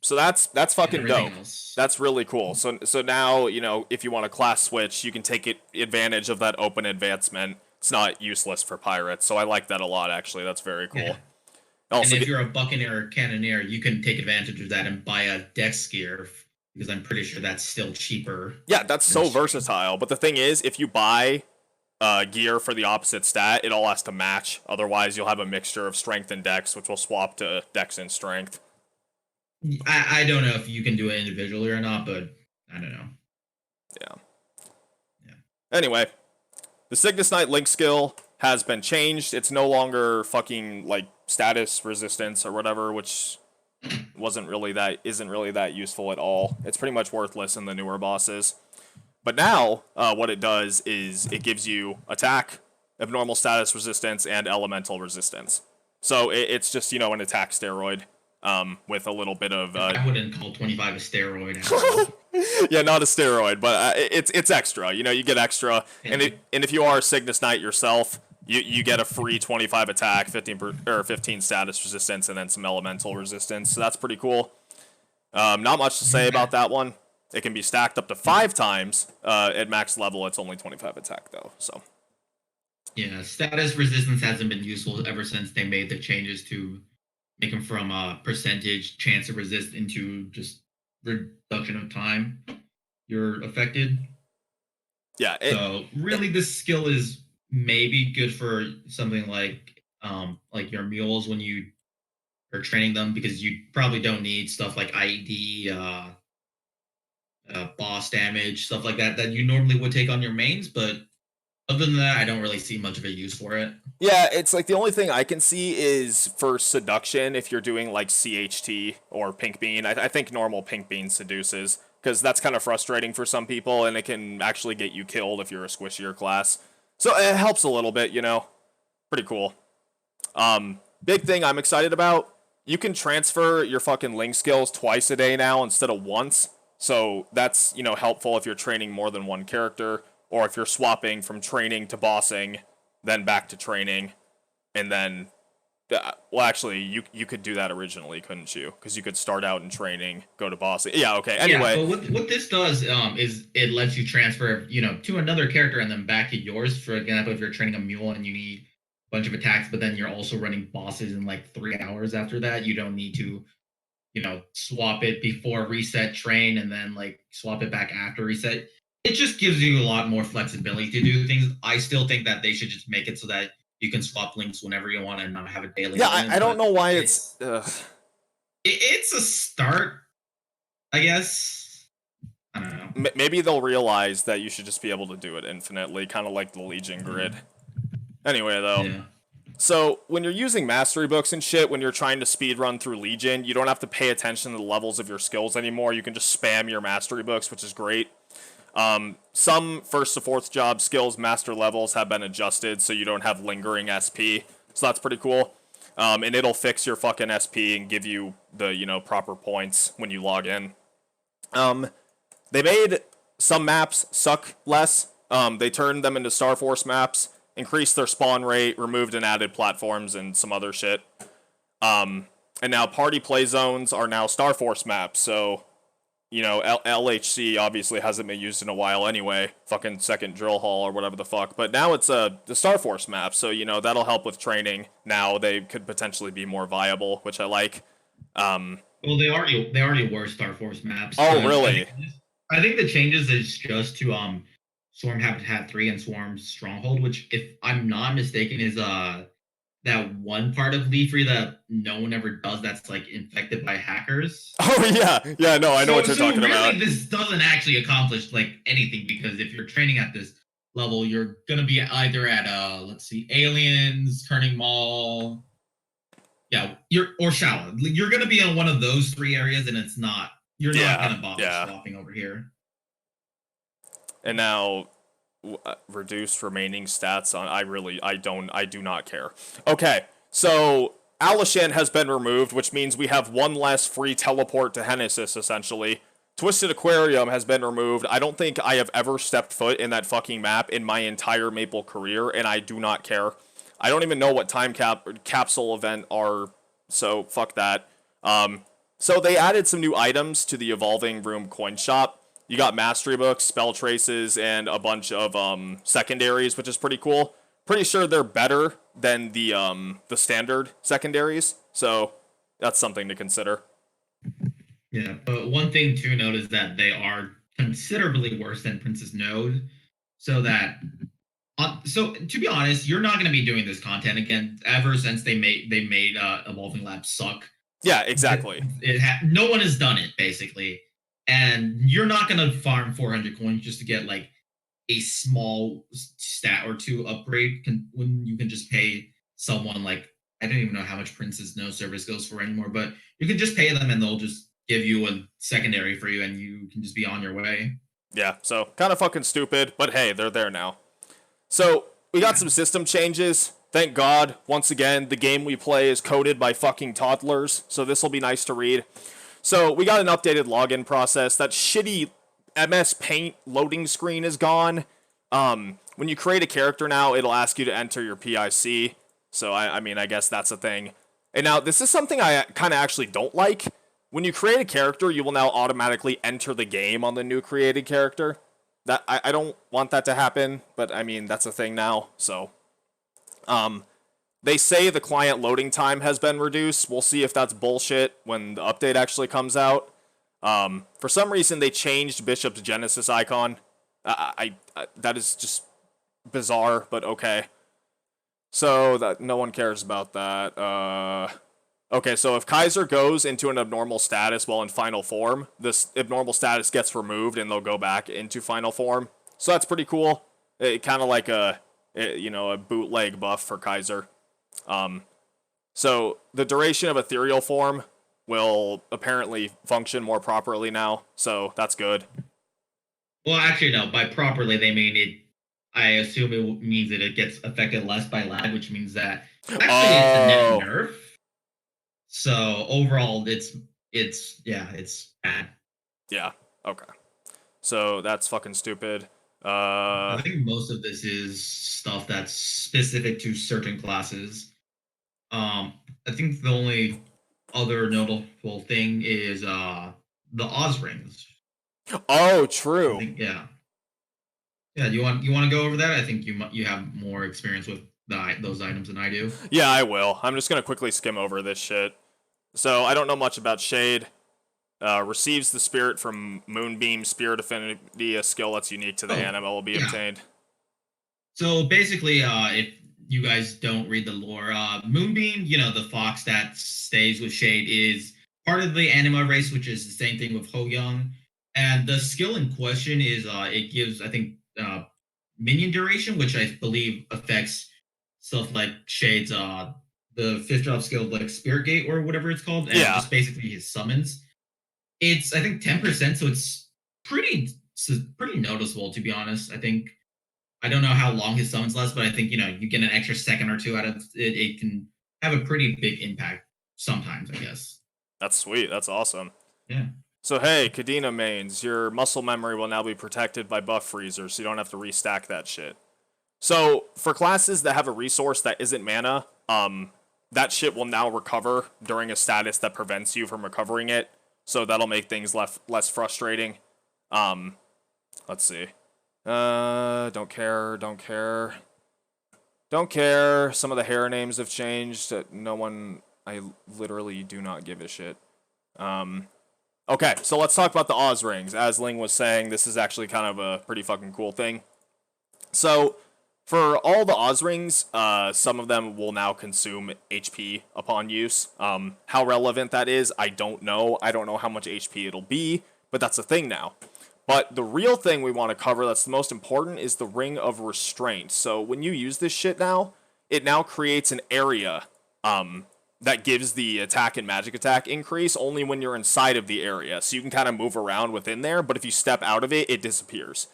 So that's fucking dope. That's really cool. So now, if you want to class switch, you can take advantage of that open advancement. It's not useless for pirates, so I like that a lot, actually. That's very cool.
Yeah. Also, and if you're a buccaneer or cannoneer, you can take advantage of that and buy a dex gear, because I'm pretty sure that's still cheaper.
Yeah, that's so versatile. But the thing is, if you buy gear for the opposite stat, it all has to match. Otherwise, you'll have a mixture of strength and dex, which will swap to dex and strength.
I don't know if you can do it individually or not, but I don't know.
Yeah. Anyway, the Cygnus Knight Link skill has been changed. It's no longer fucking like status resistance or whatever, which isn't really that useful at all. It's pretty much worthless in the newer bosses. But now, what it does is it gives you attack, abnormal status resistance, and elemental resistance. So it's just an attack steroid. With a little bit of
I wouldn't call 25 a steroid.
Yeah, not a steroid, but it's extra. You get extra, and if you are a Cygnus Knight yourself, you get a free 25 attack, 15 status resistance, and then some elemental resistance. So that's pretty cool. Not much to say about that one. It can be stacked up to 5 times. At max level, it's only 25 attack though. So
yeah, status resistance hasn't been useful ever since they made the changes to make them from a percentage chance to resist into just reduction of time you're affected.
Yeah.
So really, this skill is maybe good for something like your mules when you are training them, because you probably don't need stuff like IED, boss damage, stuff like that you normally would take on your mains. But other than that, I don't really see much of a use for it.
Yeah, it's like the only thing I can see is for seduction if you're doing like CHT or Pink Bean. I think normal Pink Bean seduces because that's kind of frustrating for some people and it can actually get you killed if you're a squishier class. So it helps a little bit, you know. Pretty cool. Big thing I'm excited about. You can transfer your fucking Ling skills twice a day now instead of once. So that's, you know, helpful if you're training more than one character or if you're swapping from training to bossing, then back to training, and then well, actually, you could do that originally, couldn't you? Because you could start out in training, go to bossing. Yeah, okay.
Yeah,
Anyway,
but what this does is it lets you transfer, to another character and then back to yours. For example, if you're training a mule and you need a bunch of attacks, but then you're also running bosses in like 3 hours after that, you don't need to, swap it before reset train and then like swap it back after reset. It just gives you a lot more flexibility to do things. I still think that they should just make it so that you can swap links whenever you want and not have a daily
yeah,
limit.
I don't
But
know why it's.
it's it's a start, I guess. I don't know.
Maybe they'll realize that you should just be able to do it infinitely, kind of like the Legion grid. Anyway, though.
Yeah.
So, when you're using mastery books and shit, when you're trying to speed run through Legion, you don't have to pay attention to the levels of your skills anymore. You can just spam your mastery books, which is great. Some first to fourth job skills master levels have been adjusted so you don't have lingering SP. So that's pretty cool. And it'll fix your fucking SP and give you the, proper points when you log in. They made some maps suck less. They turned them into Star Force maps, increased their spawn rate, removed and added platforms and some other shit. And now party play zones are now Star Force maps, so LHC obviously hasn't been used in a while anyway. Fucking second drill hall or whatever the fuck. But now it's the Star Force map, so that'll help with training. Now they could potentially be more viable, which I like.
Well, they already were Star Force maps.
Oh, really?
I think the changes is just to Swarm Habitat 3 and Swarm Stronghold, which, if I'm not mistaken, is that one part of Leafree that no one ever does that's like infected by hackers.
Oh yeah, no, I know what you're talking
really,
about.
This doesn't actually accomplish like anything, because if you're training at this level, you're gonna be either at let's see, Aliens, Turning Mall, yeah, or Shala. You're gonna be in one of those three areas, and you're not gonna bother swapping over here.
And now reduced remaining stats on I do not care. Okay, so Alishan has been removed, which means we have one less free teleport to Genesis, essentially. Twisted Aquarium has been removed. I don't think I have ever stepped foot in that fucking map in my entire Maple career, and I do not care. I don't even know what time capsule event are, so fuck that. So they added some new items to the Evolving Room coin shop. You got mastery books, spell traces, and a bunch of secondaries, which is pretty cool. Pretty sure they're better than the standard secondaries, so that's something to consider.
Yeah, but one thing to note is that they are considerably worse than Princess Node. So to be honest, you're not going to be doing this content again ever since they made Evolving Labs suck.
Yeah, exactly.
No one has done it, basically. And you're not going to farm 400 coins just to get like a small stat or two upgrade when you can just pay someone like, I don't even know how much Princess No service goes for anymore, but you can just pay them and they'll just give you a secondary for you and you can just be on your way.
Yeah, so kind of fucking stupid, but hey, they're there now. So we got some system changes. Thank God, once again, the game we play is coded by fucking toddlers, so this will be nice to read. So we got an updated login process. That shitty MS Paint loading screen is gone. When you create a character now, it'll ask you to enter your PIC. So I mean, I guess that's a thing. And now this is something I kind of actually don't like. When you create a character, you will now automatically enter the game on the new created character. That I don't want that to happen, but I mean that's a thing now. So, they say the client loading time has been reduced. We'll see if that's bullshit when the update actually comes out. For some reason, they changed Bishop's Genesis icon. That is just bizarre, but okay. So that no one cares about that. Okay, so if Kaiser goes into an abnormal status while in final form, this abnormal status gets removed and they'll go back into final form. So that's pretty cool. Kind of like a bootleg buff for Kaiser. So the duration of ethereal form will apparently function more properly now. So that's good.
Well, actually, no. By properly, they mean it. I assume it means that it gets affected less by lag, which means that actually it's a net
Oh,
nerf. So overall, it's bad.
yeah. Okay. So that's fucking stupid.
I think most of this is stuff that's specific to certain classes. I think the only other notable thing is the Oz rings.
Oh,
I
true.
think yeah. You want to go over that? I think you have more experience with those items than I do.
Yeah, I will. I'm just gonna quickly skim over this shit. So I don't know much about Shade. Receives the spirit from Moonbeam. Spirit Affinity, a skill that's unique to the
Oh,
anima, will be
yeah.
obtained.
So basically, if you guys don't read the lore, Moonbeam, the fox that stays with Shade, is part of the anima race, which is the same thing with Ho Young. And the skill in question is it gives, I think, minion duration, which I believe affects stuff like Shade's the fifth drop skill like Spirit Gate or whatever it's called, and
Yeah,
just basically his summons. It's I think 10%, so it's pretty noticeable to be honest. I don't know how long his summons last, but I think you get an extra second or two out of it. It can have a pretty big impact sometimes, I guess.
that's sweet. That's awesome.
Yeah.
So hey, Kadena mains, your muscle memory will now be protected by buff freezers, so you don't have to restack that shit. So for classes that have a resource that isn't mana, that shit will now recover during a status that prevents you from recovering it. So that'll make things less frustrating. Um, let's see. Don't care. Don't care. Some of the hair names have changed. No one. I literally do not give a shit. Okay, so let's talk about the Oz rings. As Ling was saying, this is actually kind of a pretty fucking cool thing. So, for all the Oz rings, some of them will now consume HP upon use. How relevant that is, I don't know. I don't know how much HP it'll be, but that's a thing now. But the real thing we want to cover that's the most important is the Ring of Restraint. So when you use this shit now, it now creates an area that gives the attack and magic attack increase only when you're inside of the area. So you can kind of move around within there, but if you step out of it, it disappears.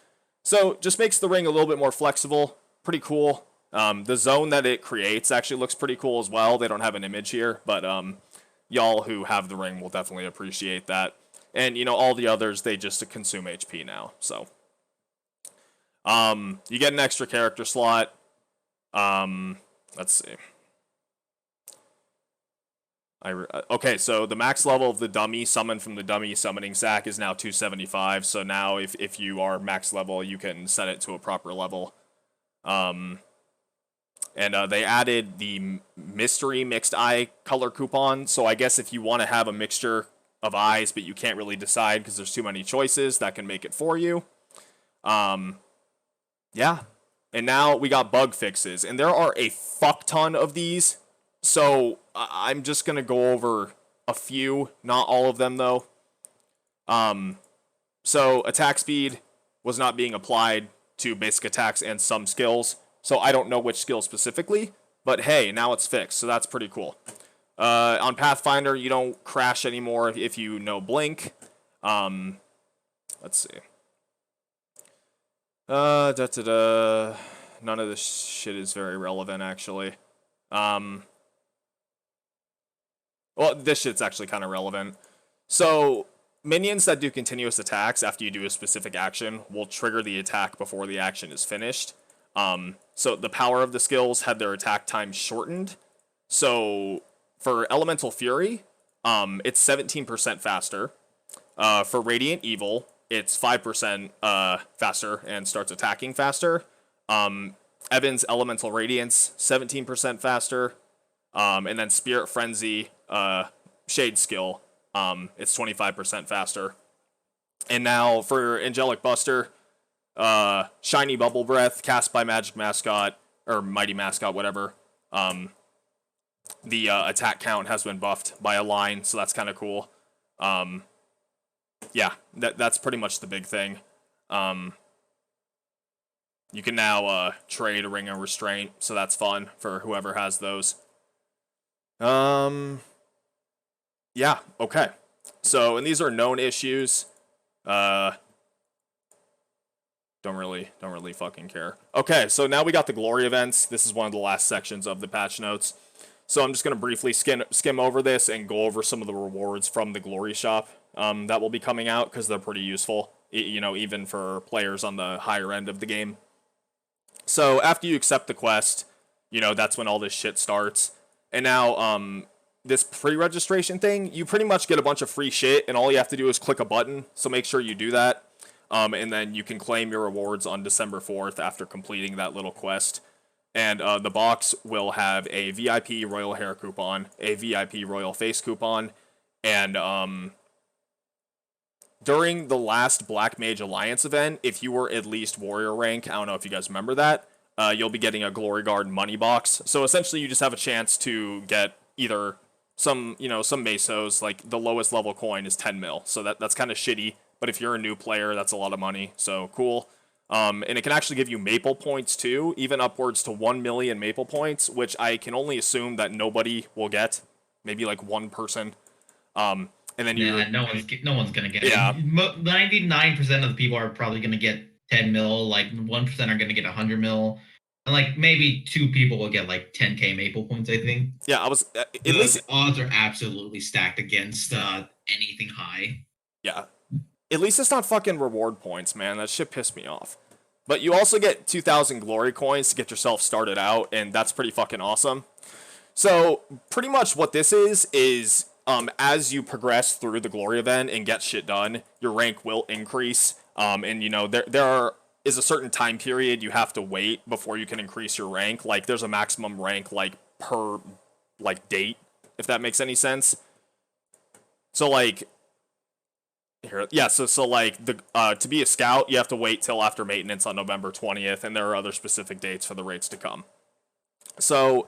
So just makes the ring a little bit more flexible. Pretty cool. The zone that it creates actually looks pretty cool as well. They don't have an image here, but y'all who have the ring will definitely appreciate that. And all the others, they just consume HP now. So you get an extra character slot. Let's see. Okay, so the max level of the dummy summoned from the dummy summoning sack is now 275. So now if you are max level, you can set it to a proper level. And they added the mystery mixed eye color coupon. So I guess if you want to have a mixture of eyes, but you can't really decide because there's too many choices, that can make it for you. Yeah. And now we got bug fixes, and there are a fuck ton of these. So I'm just gonna go over a few, not all of them though. So attack speed was not being applied to basic attacks and some skills. So I don't know which skill specifically, but hey, now it's fixed, so that's pretty cool. On Pathfinder, you don't crash anymore if you know Blink. Let's see. None of this shit is very relevant, actually. Well, this shit's actually kind of relevant. So, minions that do continuous attacks after you do a specific action will trigger the attack before the action is finished. So the power of the skills had their attack time shortened. So, for Elemental Fury, it's 17% faster. For Radiant Evil, it's 5% faster and starts attacking faster. Evan's Elemental Radiance, 17% faster. And then Spirit Frenzy, Shade skill, it's 25% faster. And now for Angelic Buster, Shiny Bubble Breath, cast by Magic Mascot, or Mighty Mascot, whatever. the attack count has been buffed by a line, so that's kind of cool. Um, yeah, that's pretty much the big thing. Um, you can now trade a Ring of Restraint, so that's fun for whoever has those. Yeah, okay. So, and these are known issues. Uh, don't really fucking care. Okay, so now we got the glory events. This is one of the last sections of the patch notes. So I'm just gonna briefly skim over this and go over some of the rewards from the glory shop that will be coming out because they're pretty useful. You know, even for players on the higher end of the game. So after you accept the quest, you know that's when all this shit starts. And now, this pre-registration thing, you pretty much get a bunch of free shit, and all you have to do is click a button. So make sure you do that. And then you can claim your rewards on December 4th after completing that little quest. And the box will have a VIP Royal Hair coupon, a VIP Royal Face coupon, and during the last Black Mage Alliance event, if you were at least Warrior rank, I don't know if you guys remember that, you'll be getting a Glory Guard money box. So essentially, you just have a chance to get either some mesos, like the lowest level coin is 10 mil, so that's kind of shitty. But if you're a new player, that's a lot of money, so cool. And it can actually give you Maple points too, even upwards to 1 million Maple points, which I can only assume that nobody will get, maybe like one person. And then
no one's gonna get
yeah.
it. 99% of the people are probably gonna get 10 mil. Like 1% are gonna get 100 mil, and like maybe 2 people will get like 10k maple points. I think
Yeah, I was at least
the odds are absolutely stacked against anything high.
yeah. At least it's not fucking reward points, man. That shit pissed me off. But you also get 2,000 glory coins to get yourself started out, and that's pretty fucking awesome. So pretty much what this is as you progress through the glory event and get shit done, your rank will increase. And you know there is a certain time period you have to wait before you can increase your rank. Like there's a maximum rank like per like date, if that makes any sense. So like here, yeah. So like the to be a scout, you have to wait till after maintenance on November 20th, and there are other specific dates for the raids to come. So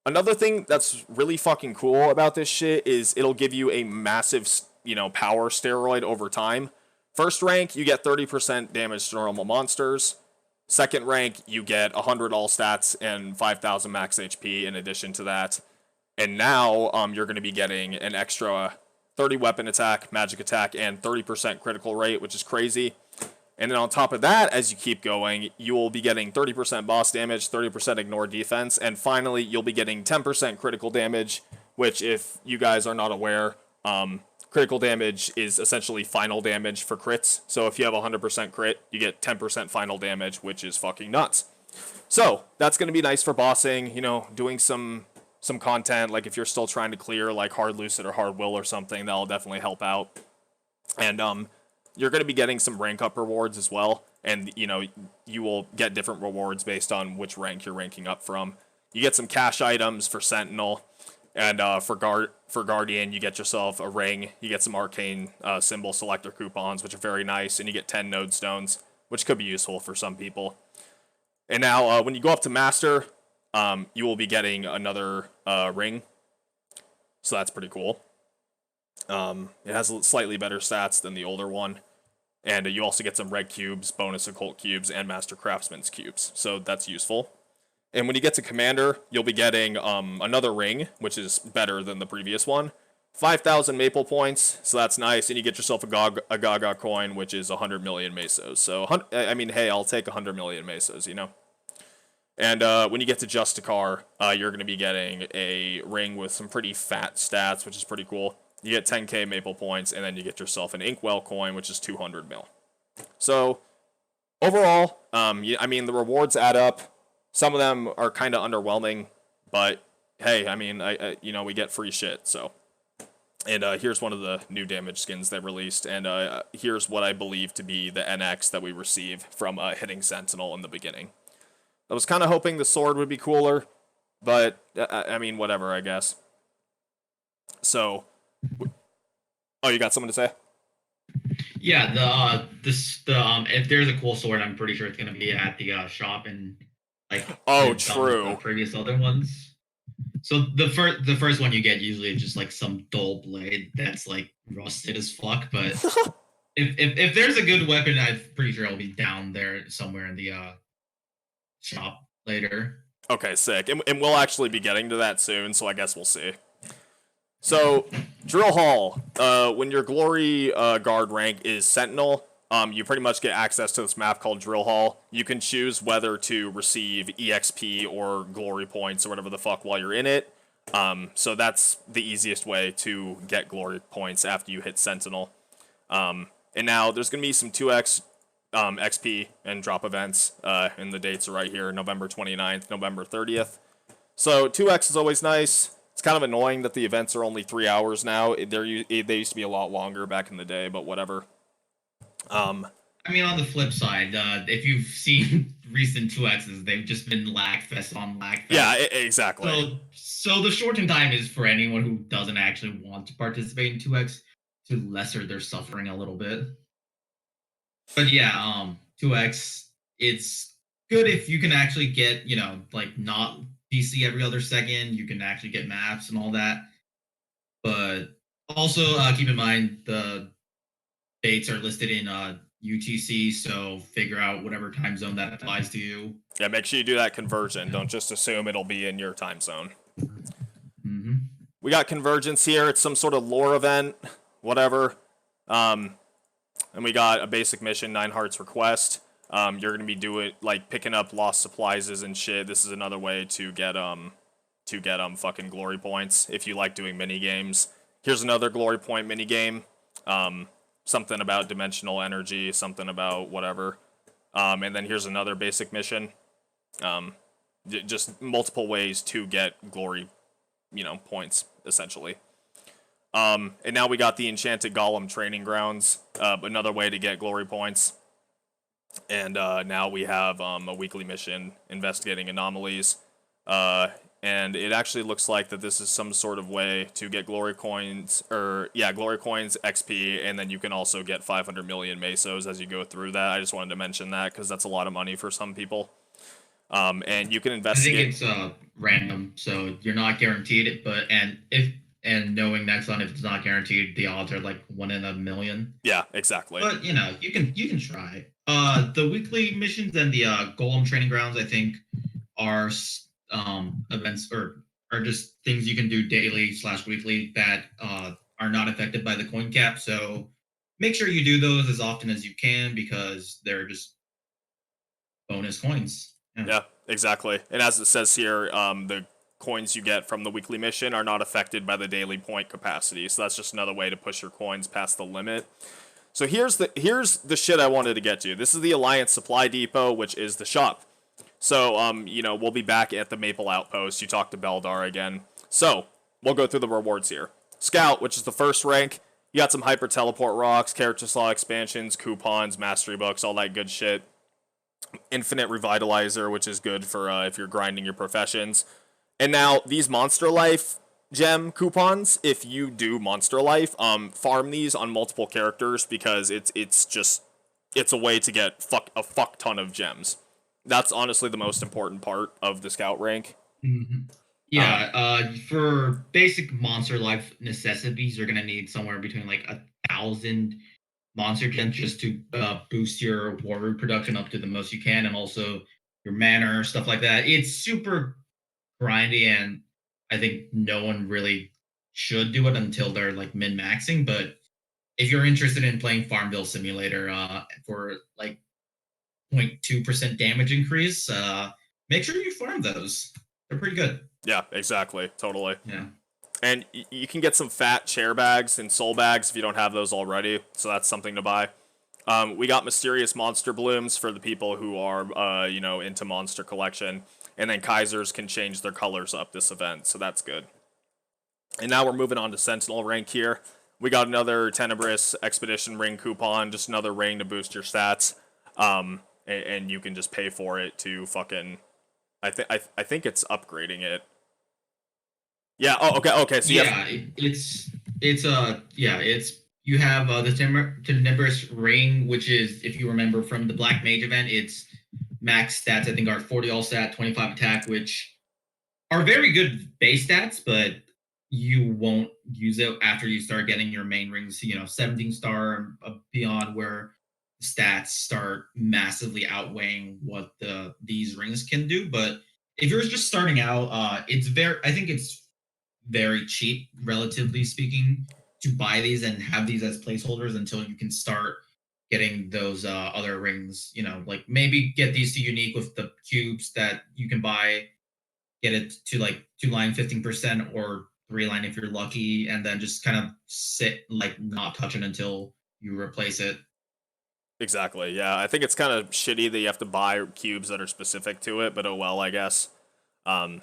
another thing that's really fucking cool about this shit is it'll give you a massive, power steroid over time. First rank, you get 30% damage to normal monsters. Second rank, you get 100 all stats and 5,000 max HP in addition to that. And now, you're going to be getting an extra 30 weapon attack, magic attack, and 30% critical rate, which is crazy. And then on top of that, as you keep going, you will be getting 30% boss damage, 30% ignore defense, and finally, you'll be getting 10% critical damage, which, if you guys are not aware, critical damage is essentially final damage for crits. So if you have 100% crit, you get 10% final damage, which is fucking nuts. So that's going to be nice for bossing, doing some content, like if you're still trying to clear like Hard Lucid or Hard Will or something, that'll definitely help out. And you're going to be getting some rank up rewards as well, and you will get different rewards based on which rank you're ranking up from. You get some cash items for Sentinel, and for Guardian, you get yourself a ring. You get some arcane symbol selector coupons, which are very nice, and you get 10 node stones, which could be useful for some people. And now, when you go up to Master, you will be getting another ring, so that's pretty cool. It has slightly better stats than the older one. And you also get some red cubes, bonus occult cubes, and master craftsman's cubes. So that's useful. And when you get to commander, you'll be getting another ring, which is better than the previous one. 5,000 maple points, so that's nice. And you get yourself a Gaga coin, which is 100 million mesos. So, I mean, hey, I'll take 100 million mesos, And when you get to Justicar, you're going to be getting a ring with some pretty fat stats, which is pretty cool. You get 10k maple points, and then you get yourself an Inkwell coin, which is 200 mil. So, overall, I mean, the rewards add up. Some of them are kind of underwhelming, but hey, I mean, we get free shit, so. And here's one of the new damage skins they released, and here's what I believe to be the NX that we receive from hitting Sentinel in the beginning. I was kind of hoping the sword would be cooler, but, I mean, whatever, I guess. So, oh, you got something to say?
Yeah, if there's a cool sword, I'm pretty sure it's gonna be at the shop and like
oh, true.
The previous other ones. So the first one you get usually is just like some dull blade that's like rusted as fuck. But if there's a good weapon, I'm pretty sure it'll be down there somewhere in the shop later.
Okay, sick. And we'll actually be getting to that soon, so I guess we'll see. So, Drill Hall, when your Glory guard rank is Sentinel, you pretty much get access to this map called Drill Hall. You can choose whether to receive EXP or Glory points or whatever the fuck while you're in it. So that's the easiest way to get Glory points after you hit Sentinel. And now there's going to be some 2x XP and drop events, and the dates are right here, November 29th, November 30th. So 2x is always nice. It's kind of annoying that the events are only 3 hours now. They used to be a lot longer back in the day, but whatever.
I mean, on the flip side, if you've seen recent 2x's, they've just been lag fest on lag fest.
Yeah, exactly.
So the shortened time is for anyone who doesn't actually want to participate in 2x to lesser their suffering a little bit. But yeah, 2x, it's good if you can actually get, like not DC every other second. You can actually get maps and all that. But also keep in mind the dates are listed in UTC, so figure out whatever time zone that applies to you.
Yeah, make sure you do that conversion. Don't just assume it'll be in your time zone.
Mm-hmm.
We got Convergence here. It's some sort of lore event, whatever. And we got a basic mission, 9 Hearts Request. You're gonna be doing like picking up lost supplies and shit. This is another way to get fucking glory points if you like doing mini games. Here's another glory point mini game. Something about dimensional energy, something about whatever. And then here's another basic mission. Just multiple ways to get glory, points essentially. And now we got the Enchanted Golem Training Grounds, another way to get glory points. And now we have a weekly mission investigating anomalies. And it actually looks like that this is some sort of way to get glory coins, glory coins, XP, and then you can also get 500 million mesos as you go through that. I just wanted to mention that because that's a lot of money for some people. And you can investigate.
I think it's random, so you're not guaranteed it. And knowing next on if it's not guaranteed, the odds are like 1 in a million.
Yeah, exactly.
But you can try. The weekly missions and the Golem Training Grounds, I think, are events or are just things you can do daily/weekly that are not affected by the coin cap. So make sure you do those as often as you can because they're just bonus coins.
Yeah, exactly. And as it says here, the coins you get from the weekly mission are not affected by the daily point capacity. So that's just another way to push your coins past the limit. So here's the shit I wanted to get to. This is the Alliance Supply Depot, which is the shop. So, we'll be back at the Maple Outpost. You talk to Beldar again. So, we'll go through the rewards here. Scout, which is the first rank. You got some Hyper Teleport Rocks, Character Slot expansions, coupons, Mastery Books, all that good shit. Infinite Revitalizer, which is good for if you're grinding your professions. And now, these Monster Life gem coupons, if you do Monster Life, farm these on multiple characters because it's a way to get a fuck ton of gems. That's honestly the most important part of the scout rank.
Mm-hmm. Yeah, for basic monster life necessities, you're gonna need somewhere between like 1,000 monster gems just to boost your warrior production up to the most you can, and also your mana stuff like that. It's super grindy, and I think no one really should do it until they're like min maxing. But if you're interested in playing Farmville Simulator for like 0.2% damage increase, make sure you farm those. They're pretty good.
Yeah, exactly. Totally.
Yeah.
And you can get some fat chair bags and soul bags if you don't have those already, so that's something to buy. We got mysterious monster blooms for the people who are, into monster collection. And then Kaisers can change their colors up this event, so that's good. And now we're moving on to Sentinel rank here. We got another Tenebrous Expedition ring coupon, just another ring to boost your stats. And you can just pay for it to fucking. I think it's upgrading it. Yeah. Oh, okay. So
it's you have the Tenebrous ring, which is, if you remember from the Black Mage event, it's max stats. I think are 40 all stat, 25 attack, which are very good base stats, but you won't use it after you start getting your main rings, 17 star and beyond, where stats start massively outweighing what these rings can do. But if you're just starting out, I think it's very cheap, relatively speaking, to buy these and have these as placeholders until you can start getting those other rings. Like maybe get these to unique with the cubes that you can buy, get it to like 2 line 15% or 3 line if you're lucky, and then just kind of sit like not touch it until you replace it.
Exactly. Yeah, I think it's kind of shitty that you have to buy cubes that are specific to it, but oh well, I guess. Um,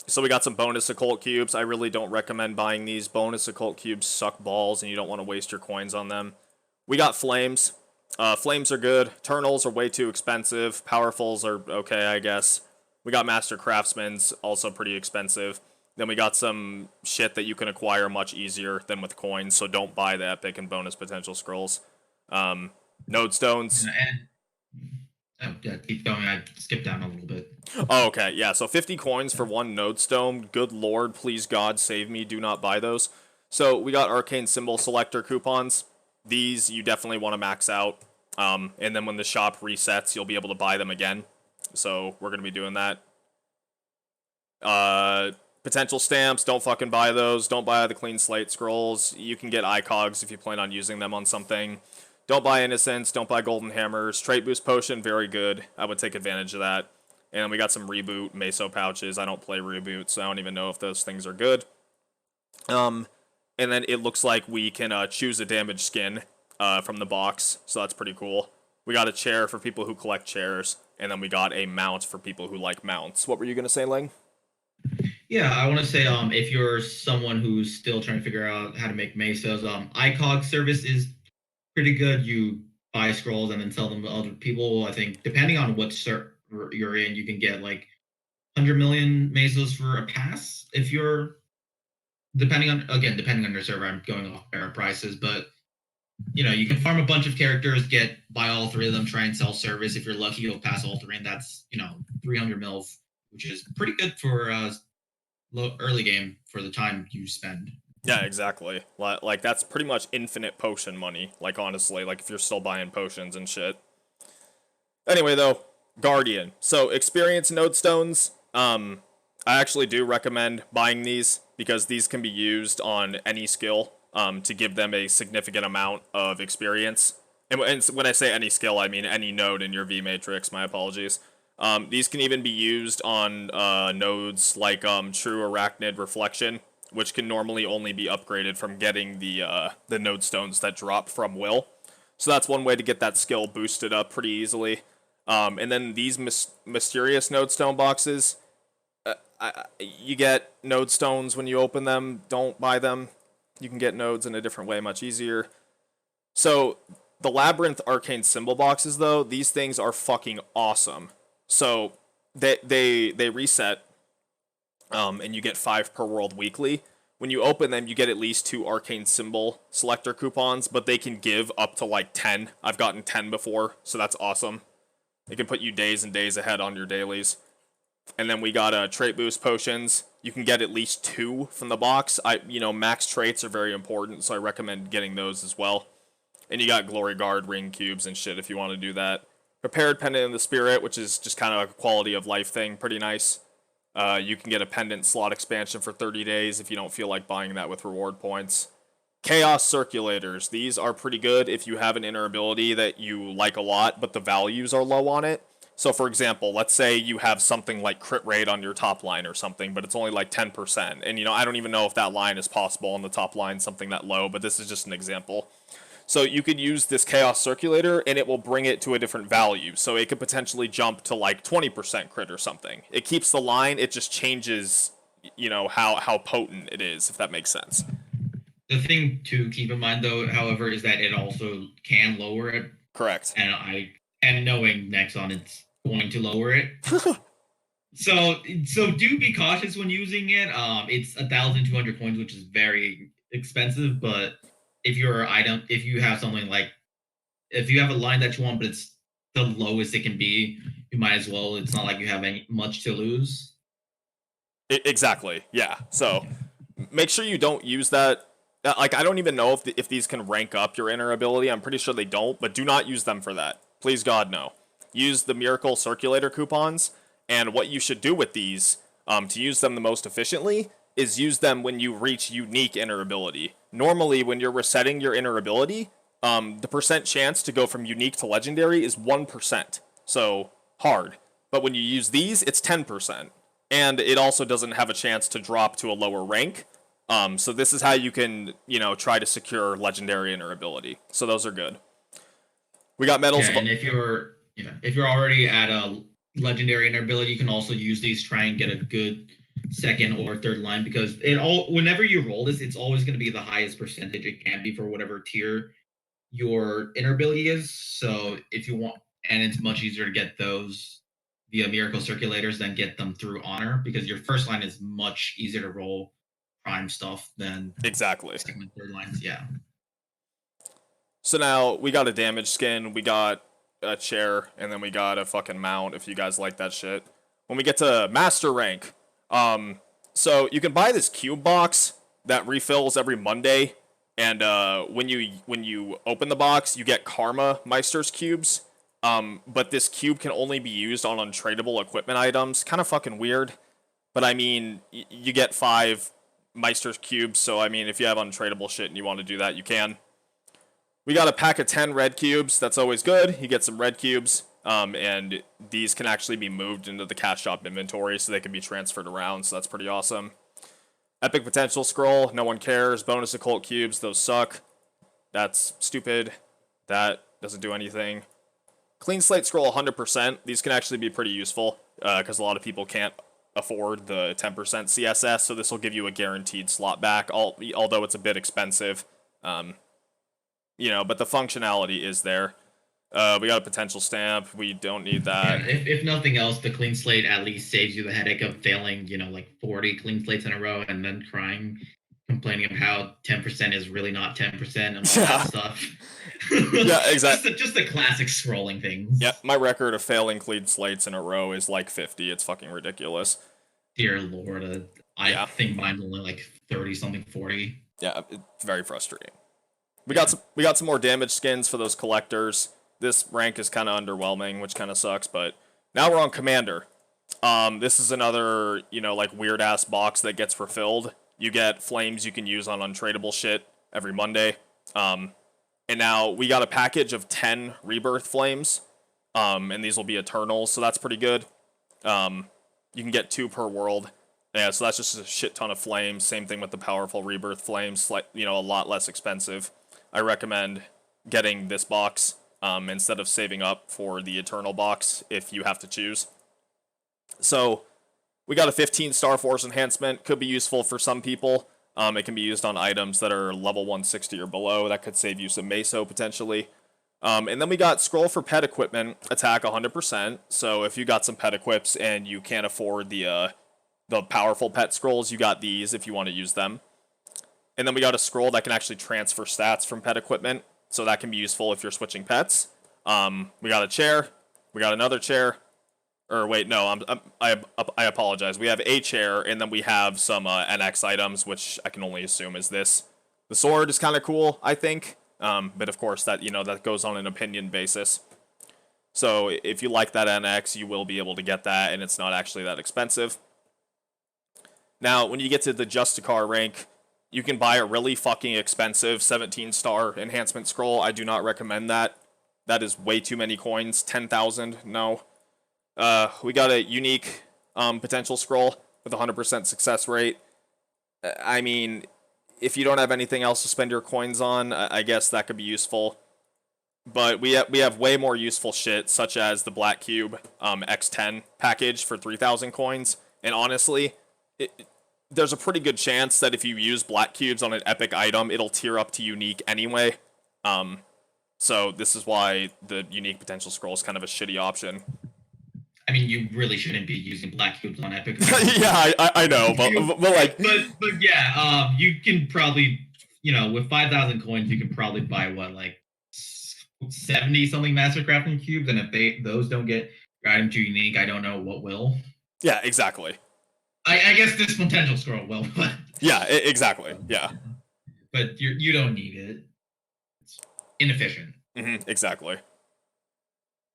so we got some bonus occult cubes. I really don't recommend buying these. Bonus occult cubes suck balls, and you don't want to waste your coins on them. We got flames. Flames are good. Eternals are way too expensive. Powerfuls are okay, I guess. We got Master Craftsman's, also pretty expensive. Then we got some shit that you can acquire much easier than with coins, so don't buy the epic and bonus potential scrolls. Um, Node stones.
And yeah, keep going. I skipped down a little bit.
Oh, okay, yeah, so 50 coins for one node stone. Good lord, please God, save me. Do not buy those. So we got arcane symbol selector coupons. These you definitely want to max out. And then when the shop resets, you'll be able to buy them again. So we're going to be doing that. Potential stamps, don't fucking buy those. Don't buy the clean slate scrolls. You can get icogs if you plan on using them on something. Don't buy innocence. Don't buy golden hammers. Trait boost potion, very good. I would take advantage of that. And we got some reboot meso pouches. I don't play reboot, so I don't even know if those things are good. And then it looks like we can choose a damaged skin from the box, so that's pretty cool. We got a chair for people who collect chairs, and then we got a mount for people who like mounts. What were you gonna say, Ling?
Yeah, I want to say, if you're someone who's still trying to figure out how to make mesos, ICOG service is pretty good. You buy scrolls and then sell them to other people. I think depending on what server you're in, you can get like 100 million mesos for a pass. If you're depending on your server, I'm going off bear prices, but you can farm a bunch of characters, buy all three of them, try and sell service. If you're lucky, you'll pass all three, and that's 300 mils, which is pretty good for early game for the time you spend.
Yeah, exactly. Like that's pretty much infinite potion money. Like honestly, like if you're still buying potions and shit. Anyway, though, Guardian. So experience node stones. I actually do recommend buying these because these can be used on any skill to give them a significant amount of experience. And when I say any skill, I mean any node in your V matrix. My apologies. These can even be used on nodes like True Arachnid Reflection, which can normally only be upgraded from getting the node stones that drop from Will. So that's one way to get that skill boosted up pretty easily. And then these mysterious node stone boxes, you get node stones when you open them. Don't buy them. You can get nodes in a different way, much easier. So the labyrinth arcane symbol boxes, though, these things are fucking awesome. So they reset, and you get 5 per world weekly. When you open them, you get at least 2 arcane symbol selector coupons, but they can give up to like 10. I've gotten 10 before, so that's awesome. It can put you days and days ahead on your dailies. And then we got trait boost potions. You can get at least 2 from the box. Max traits are very important, so I recommend getting those as well. And you got glory guard ring cubes and shit if you want to do that. Prepared pendant in the spirit, which is just kind of a quality of life thing, pretty nice. You can get a pendant slot expansion for 30 days if you don't feel like buying that with reward points. Chaos circulators. These are pretty good if you have an inner ability that you like a lot, but the values are low on it. So, for example, let's say you have something like crit rate on your top line or something, but it's only like 10%. And, I don't even know if that line is possible on the top line, something that low, but this is just an example. So you could use this Chaos Circulator, and it will bring it to a different value. So it could potentially jump to like 20% crit or something. It keeps the line, it just changes, how potent it is, if that makes sense.
The thing to keep in mind, though, however, is that it also can lower it.
Correct.
And knowing Nexon, it's going to lower it. So do be cautious when using it. It's 1,200 coins, which is very expensive, but if you have something like, if you have a line that you want, but it's the lowest it can be, you might as well. It's not like you have much to lose.
Exactly. Yeah. So make sure you don't use that. Like, I don't even know if these can rank up your inner ability. I'm pretty sure they don't, but do not use them for that. Please, God, no. Use the Miracle Circulator coupons, and what you should do with these to use them the most efficiently is use them when you reach unique inner ability. Normally, when you're resetting your inner ability, the percent chance to go from unique to legendary is 1%. So, hard. But when you use these, it's 10%. And it also doesn't have a chance to drop to a lower rank. So this is how you can, try to secure legendary inner ability. So those are good. We got medals
Yeah,
of.
and if you're already at a legendary inner ability, you can also use these, try and get a good second or third line, because it all whenever you roll this, it's always going to be the highest percentage it can be for whatever tier your inner ability is. So if you want, and it's much easier to get those via miracle circulators than get them through honor, because your first line is much easier to roll prime stuff than
Exactly.
second and third lines. Yeah.
So now we got a damage skin, we got a chair, and then we got a fucking mount if you guys like that shit. When we get to master rank, so you can buy this cube box that refills every Monday, and when you open the box, you get Karma Meister's cubes. But this cube can only be used on untradeable equipment items. Kind of fucking weird. But I mean, you get 5 Meister's cubes, so I mean, if you have untradeable shit and you want to do that, you can. We got a pack of 10 red cubes. That's always good. You get some red cubes. And these can actually be moved into the cash shop inventory, so they can be transferred around, so that's pretty awesome. Epic Potential Scroll, no one cares. Bonus Occult Cubes, those suck. That's stupid. That doesn't do anything. Clean Slate Scroll, 100%. These can actually be pretty useful, because a lot of people can't afford the 10% CSS, so this will give you a guaranteed slot back, although it's a bit expensive. But the functionality is there. We got a potential stamp. We don't need that.
Yeah, if nothing else, the clean slate at least saves you the headache of failing, like 40 clean slates in a row and then crying, complaining of how 10% is really not 10% and all
Yeah.
that stuff.
Yeah, exactly.
Just the classic scrolling things.
Yeah, my record of failing clean slates in a row is like 50. It's fucking ridiculous.
Dear Lord, I think mine's only like 30 something, 40.
Yeah, it's very frustrating. We got some more damage skins for those collectors. This rank is kind of underwhelming, which kind of sucks, but now we're on Commander. This is another, like weird ass box that gets fulfilled. You get flames you can use on untradeable shit every Monday. And now we got a package of 10 rebirth flames. And these will be eternals, so that's pretty good. You can get 2 per world. Yeah, so that's just a shit ton of flames. Same thing with the powerful rebirth flames, a lot less expensive. I recommend getting this box instead of saving up for the eternal box if you have to choose. So we got a 15 Star Force enhancement. Could be useful for some people. It can be used on items that are level 160 or below. That could save you some meso potentially. And then we got Scroll for Pet Equipment, attack 100%. So if you got some pet equips and you can't afford the powerful pet scrolls, you got these if you want to use them. And then we got a scroll that can actually transfer stats from pet equipment, so that can be useful if you're switching pets. We got a chair. We got another chair. Or wait, no, I apologize. We have a chair, and then we have some NX items, which I can only assume is this. The sword is kind of cool, I think. But of course, that goes on an opinion basis. So if you like that NX, you will be able to get that, and it's not actually that expensive. Now, when you get to the Justicar rank, you can buy a really fucking expensive 17-star enhancement scroll. I do not recommend that. That is way too many coins. 10,000, no. We got a unique potential scroll with 100% success rate. I mean, if you don't have anything else to spend your coins on, I guess that could be useful. But we have way more useful shit, such as the Black Cube X10 package for 3,000 coins. And honestly, there's a pretty good chance that if you use black cubes on an epic item, it'll tier up to unique anyway. So this is why the unique potential scroll is kind of a shitty option.
I mean, you really shouldn't be using black cubes on epic.
Yeah, I know,
but yeah, you can probably, with 5,000 coins, you can probably buy 70 something master crafting cubes, and if those don't get your item to unique, I don't know what will.
Yeah, exactly.
I guess this potential scroll will, but
Yeah, exactly. Yeah.
but you don't need it. It's inefficient.
Exactly.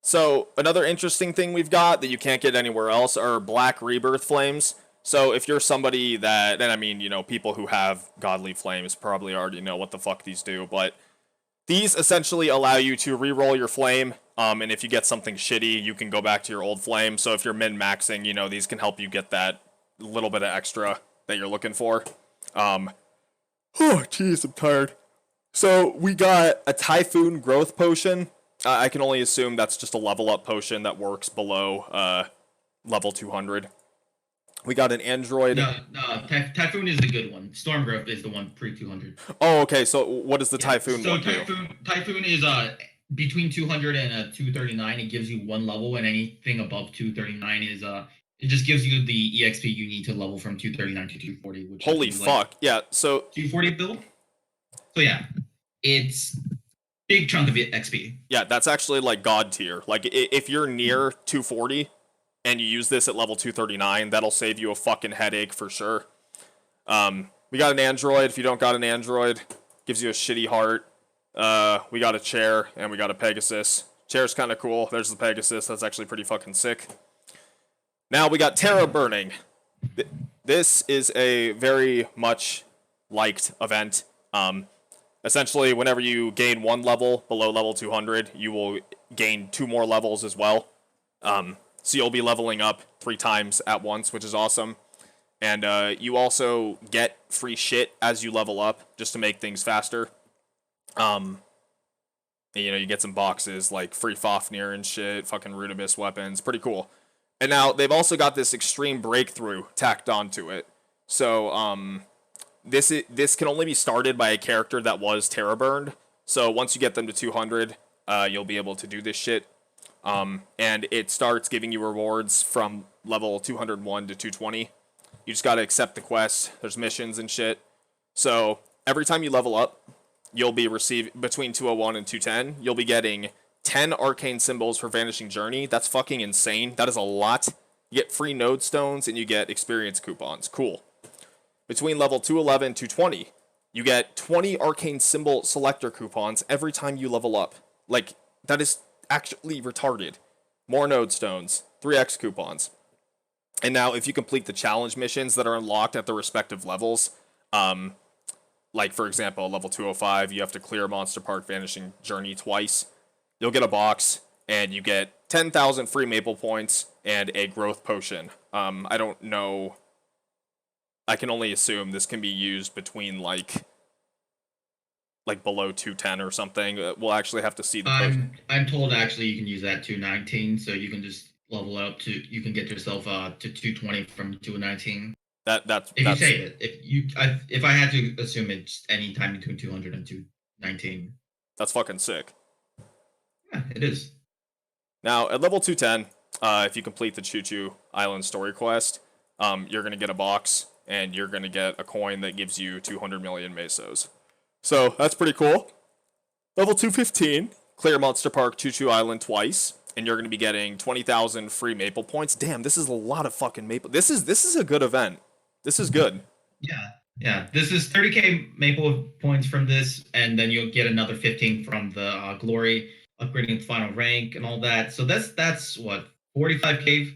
So another interesting thing we've got that you can't get anywhere else are black rebirth flames. So if you're somebody that, and I mean, people who have godly flames probably already know what the fuck these do, but these essentially allow you to re-roll your flame, and if you get something shitty, you can go back to your old flame. So if you're min-maxing, these can help you get that little bit of extra that you're looking for. Oh, jeez, I'm tired. So we got a Typhoon Growth Potion. I can only assume that's just a level up potion that works below level 200. We got an Android.
No, Typhoon is the good one. Storm Growth is the one pre 200.
Oh, okay. So what does the Typhoon
So
one do?
Typhoon is between 200 and 239. It gives you one level, and anything above 239 is it just gives you the EXP you need to level from 239 to 240. Which
Holy fuck! Yeah. So
240 build. So yeah, it's big chunk of it XP.
Yeah, that's actually like god tier. Like if you're near 240 and you use this at level 239, that'll save you a fucking headache for sure. We got an Android. If you don't got an Android, gives you a shitty heart. We got a chair and we got a Pegasus. Chair's kind of cool. There's the Pegasus. That's actually pretty fucking sick. Now we got Terra Burning. This is a very much liked event. Essentially, whenever you gain one level below level 200, you will gain 2 more levels as well. So you'll be leveling up 3 times at once, which is awesome. And you also get free shit as you level up, just to make things faster. You get some boxes like free Fafnir and shit, fucking Rudibus weapons, pretty cool. And now they've also got this extreme breakthrough tacked onto it. So this can only be started by a character that was Terra burned. So once you get them to 200, you'll be able to do this shit. And it starts giving you rewards from level 201 to 220. You just gotta accept the quest. There's missions and shit. So every time you level up, you'll be receiving between 201 and 210. You'll be getting 10 arcane symbols for Vanishing Journey. That's fucking insane. That is a lot. You get free node stones and you get experience coupons. Cool. Between level 211 and 220, you get 20 arcane symbol selector coupons every time you level up. Like, that is actually retarded. More node stones, 3x coupons. And now, if you complete the challenge missions that are unlocked at the respective levels, like, for example, level 205, you have to clear Monster Park Vanishing Journey twice. You'll get a box, and you get 10,000 free maple points and a growth potion. I don't know. I can only assume this can be used between, like below 210 or something. We'll actually have to see the potion.
I'm told actually you can use that 219, so you can just level up to you can get yourself to 220 from 219.
That's
if you save it. If I had to assume it's any time between 200 and 219.
That's fucking sick.
Yeah, it is.
Now at level 210, if you complete the Choo Choo Island story quest, you're gonna get a box and you're gonna get a coin that gives you 200 million mesos. So that's pretty cool. Level 215, clear Monster Park Choo Choo Island twice, and you're gonna be getting 20,000 free maple points. Damn, this is a lot of fucking maple. This is a good event. This is good.
Yeah. This is 30k maple points from this, and then you'll get another 15 from the glory, upgrading final rank and all that. So that's what 45k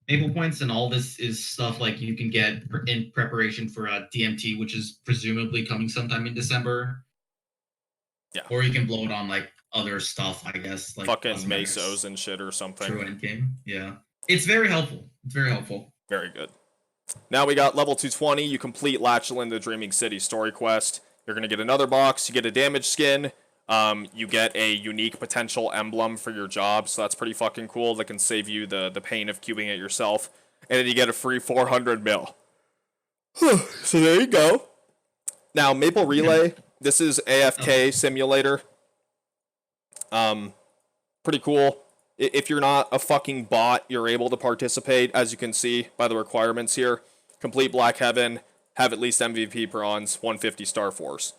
maple points, and all this is stuff like you can get in preparation for DMT, which is presumably coming sometime in December.
Yeah.
Or you can blow it on like other stuff, I guess, like
fucking mesos and shit or something.
True endgame. Yeah. It's very helpful.
Very good. Now we got level 220. You complete Lachlan the Dreaming City story quest. You're going to get another box. You get a damage skin. You get a unique potential emblem for your job, so that's pretty fucking cool. That can save you the pain of cubing it yourself. And then you get a free 400 mil. So there you go. Now, Maple Relay. This is AFK simulator. Pretty cool. If you're not a fucking bot, you're able to participate, as you can see by the requirements here. Complete Black Heaven, have at least MVP bronze, 150 Star Force.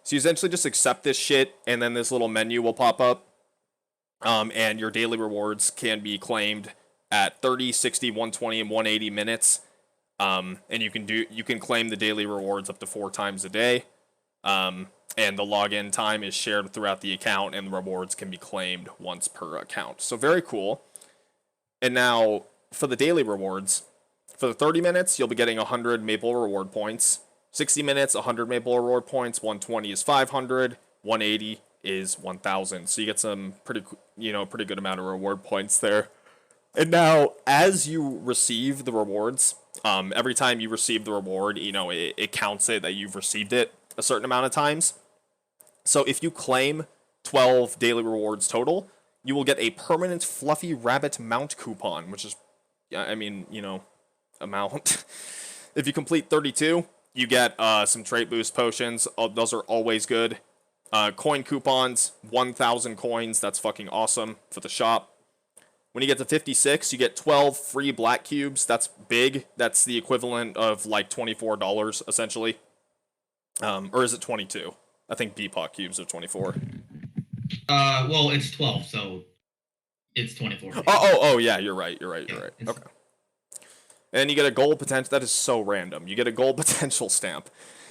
So you essentially just accept this shit, and then this little menu will pop up. And your daily rewards can be claimed at 30, 60, 120, and 180 minutes. And you can claim the daily rewards up to 4 times a day. And the login time is shared throughout the account, and the rewards can be claimed once per account. So very cool. And now for the daily rewards, for the 30 minutes, you'll be getting 100 Maple reward points. 60 minutes, 100 Maple reward points. 120 is 500. 180 is 1,000. So you get some pretty good amount of reward points there. And now, as you receive the rewards, every time you receive the reward, it counts it that you've received it a certain amount of times. So if you claim 12 daily rewards total, you will get a permanent fluffy rabbit mount coupon, which is, amount. If you complete 32, you get some trait boost potions. Those are always good. Coin coupons, 1,000 coins. That's fucking awesome for the shop. When you get to 56, you get 12 free black cubes. That's big. That's the equivalent of like $24, essentially. Or is it 22? I think BPOC cubes are 24.
Well, it's 12, so it's 24.
Oh, yeah, you're right. Okay. And then you get a gold potential. That is so random. You get a gold potential stamp.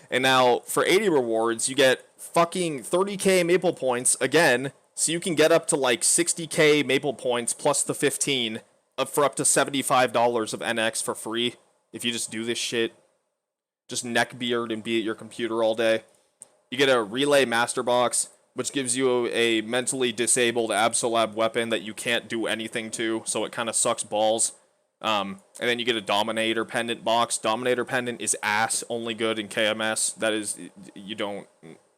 And now, for 80 rewards, you get fucking 30k Maple points again, so you can get up to like 60k Maple points plus the 15 for up to $75 of NX for free if you just do this shit. Just neckbeard and be at your computer all day. You get a Relay Master Box, which gives you a mentally disabled Absolab weapon that you can't do anything to, so it kind of sucks balls. And then you get a Dominator Pendant box. Dominator Pendant is ass, only good in KMS. That is, you don't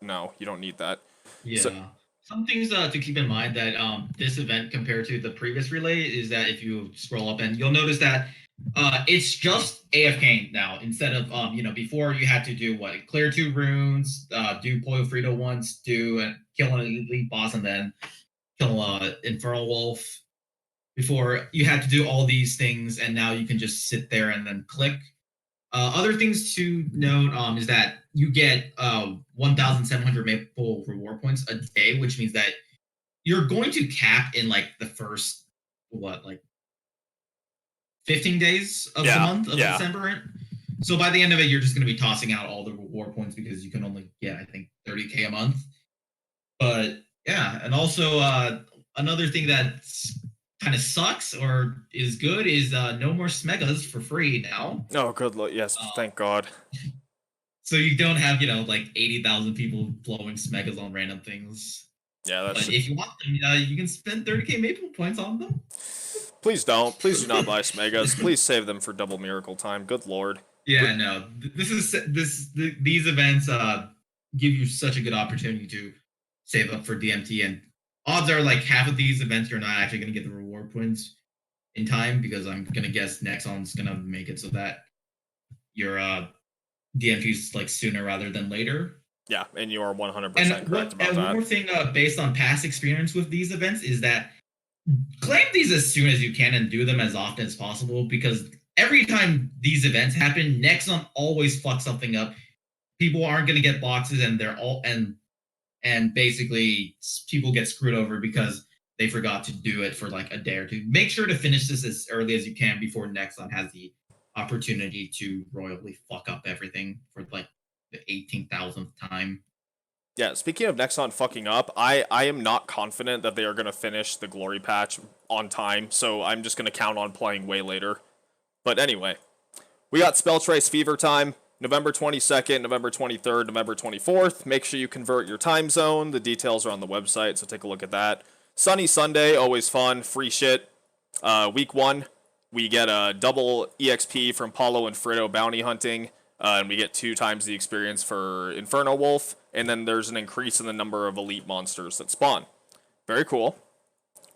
need that.
Yeah. So, some things to keep in mind that this event compared to the previous relay is that if you scroll up and you'll notice that it's just AFK now instead of before you had to do clear 2 runes, do Pollo Frito once, kill an elite boss, and then kill Infernal Wolf. Before you had to do all these things, and now you can just sit there and then click. Other things to note is that you get 1,700 Maple reward points a day, which means that you're going to cap in like the first 15 days of the month of December. So by the end of it, you're just going to be tossing out all the reward points because you can only get, I think, 30k a month. But yeah, and also another thing that's kind of sucks or is good is no more Smegas for free now.
Oh, good luck. Yes, thank God.
So you don't have, like 80,000 people blowing Smegas on random things.
Yeah, that's.
But if you want them, you can spend 30k Maple points on them.
Please don't. Please do not buy Smegas. Please save them for double miracle time. Good lord.
Yeah, no. These events give you such a good opportunity to save up for DMT, and odds are like half of these events you're not actually going to get the reward points in time, because I'm going to guess Nexon's going to make it so that your DMT's like sooner rather than later.
Yeah, and you are 100% correct about that. And
one more thing based on past experience with these events is that claim these as soon as you can and do them as often as possible, because every time these events happen, Nexon always fucks something up. People aren't going to get boxes, and they're all and basically people get screwed over because they forgot to do it for like a day or two. Make sure to finish this as early as you can before Nexon has the opportunity to royally fuck up everything for like the 18,000th time.
Yeah, speaking of Nexon fucking up, I am not confident that they are going to finish the Glory patch on time, so I'm just going to count on playing way later. But anyway, we got Spell Trace Fever time, November 22nd, November 23rd, November 24th. Make sure you convert your time zone. The details are on the website, so take a look at that. Sunny Sunday, always fun, free shit. Week 1, we get a double EXP from Paulo and Frito bounty hunting, and we get 2 times the experience for Inferno Wolf, and then there's an increase in the number of elite monsters that spawn. Very cool.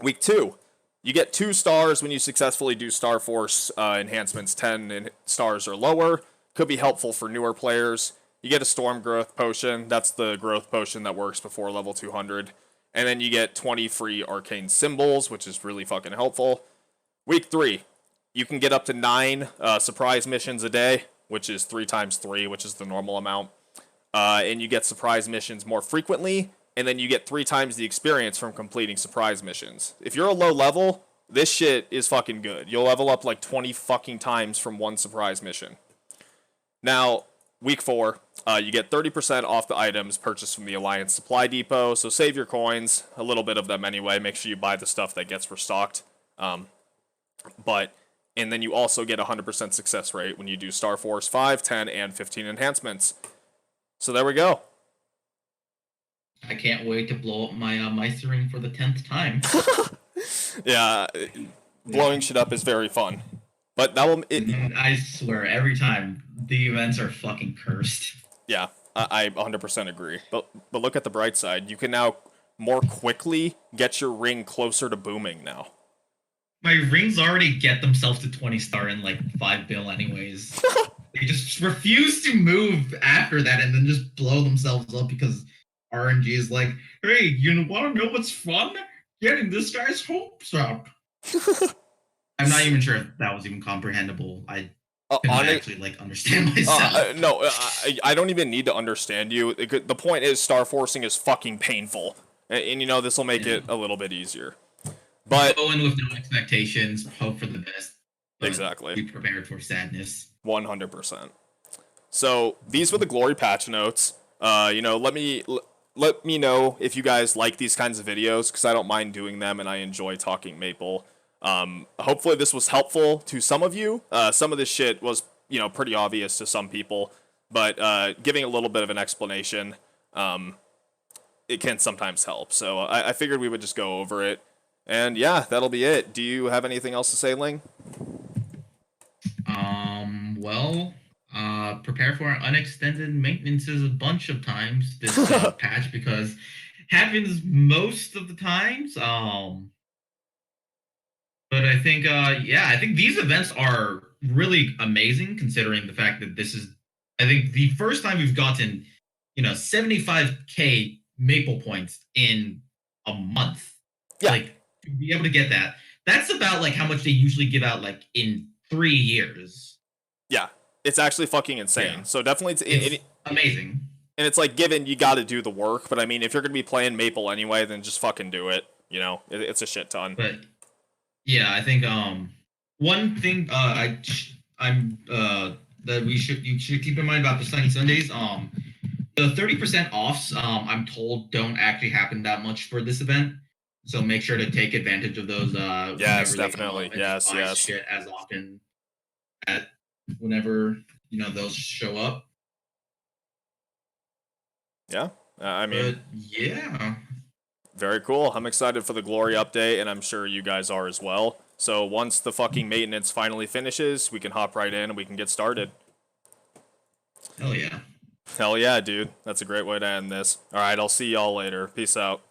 Week 2, you get 2 stars when you successfully do Star Force enhancements 10 stars or lower. Could be helpful for newer players. You get a Storm Growth Potion. That's the growth potion that works before level 200. And then you get 20 free Arcane Symbols, which is really fucking helpful. Week 3, you can get up to 9 surprise missions a day, which is 3 times 3, which is the normal amount. And you get surprise missions more frequently, and then you get 3 times the experience from completing surprise missions. If you're a low level, This shit is fucking good. You'll level up like 20 fucking times from one surprise mission. Now, week 4, you get 30% off the items purchased from the Alliance Supply Depot, so save your coins, a little bit of them anyway. Make sure you buy the stuff that gets restocked. And then you also get a 100% success rate when you do Star Force 5, 10, and 15 enhancements. So there we go.
I can't wait to blow up my Meistering for the 10th time.
Yeah, blowing shit up is very fun. But that will...
I swear, every time, the events are fucking cursed.
Yeah, I 100% agree. But look at the bright side. You can now more quickly get your ring closer to booming now.
My rings already get themselves to 20 star in like 5 bill anyways. They just refuse to move after that and then just blow themselves up because RNG is like, hey, you want to know what's fun? Getting this guy's hopes up. I'm not even sure if that was even comprehensible. I couldn't actually like understand myself.
No, I don't even need to understand you. The point is Star Forcing is fucking painful. And you know, this will make it a little bit easier. But
go in with no expectations, hope for the best.
Exactly.
Be prepared for sadness.
100%. So these were the Glory patch notes. You know, let me know if you guys like these kinds of videos, because I don't mind doing them and I enjoy talking Maple. Hopefully this was helpful to some of you. Some of this shit was, you know, pretty obvious to some people, but giving a little bit of an explanation, it can sometimes help. So I figured we would just go over it. And yeah, that'll be it. Do you have anything else to say, Ling?
Well, prepare for unextended maintenances a bunch of times this patch, because happens most of the times. But I think, I think these events are really amazing, considering the fact that this is, I think, the first time we've gotten, 75k Maple points in a month.
Yeah.
Like, to be able to get that, that's about like how much they usually give out like in 3 years.
Yeah, it's actually fucking insane. Yeah. So definitely
it's amazing.
And it's like, given you got to do the work, but I mean, if you're going to be playing Maple anyway, then just fucking do it. You know, it's a shit ton.
But yeah, I think one thing that you should keep in mind about the Sunny Sundays, the 30% offs, I'm told, don't actually happen that much for this event. So make sure to take advantage of those.
Yes, definitely. Yes.
Shit as often whenever those show up.
Yeah, I mean,
but yeah,
very cool. I'm excited for the Glory update, and I'm sure you guys are as well. So once the fucking maintenance finally finishes, we can hop right in and we can get started.
Hell yeah.
Hell yeah, dude. That's a great way to end this. All right, I'll see y'all later. Peace out.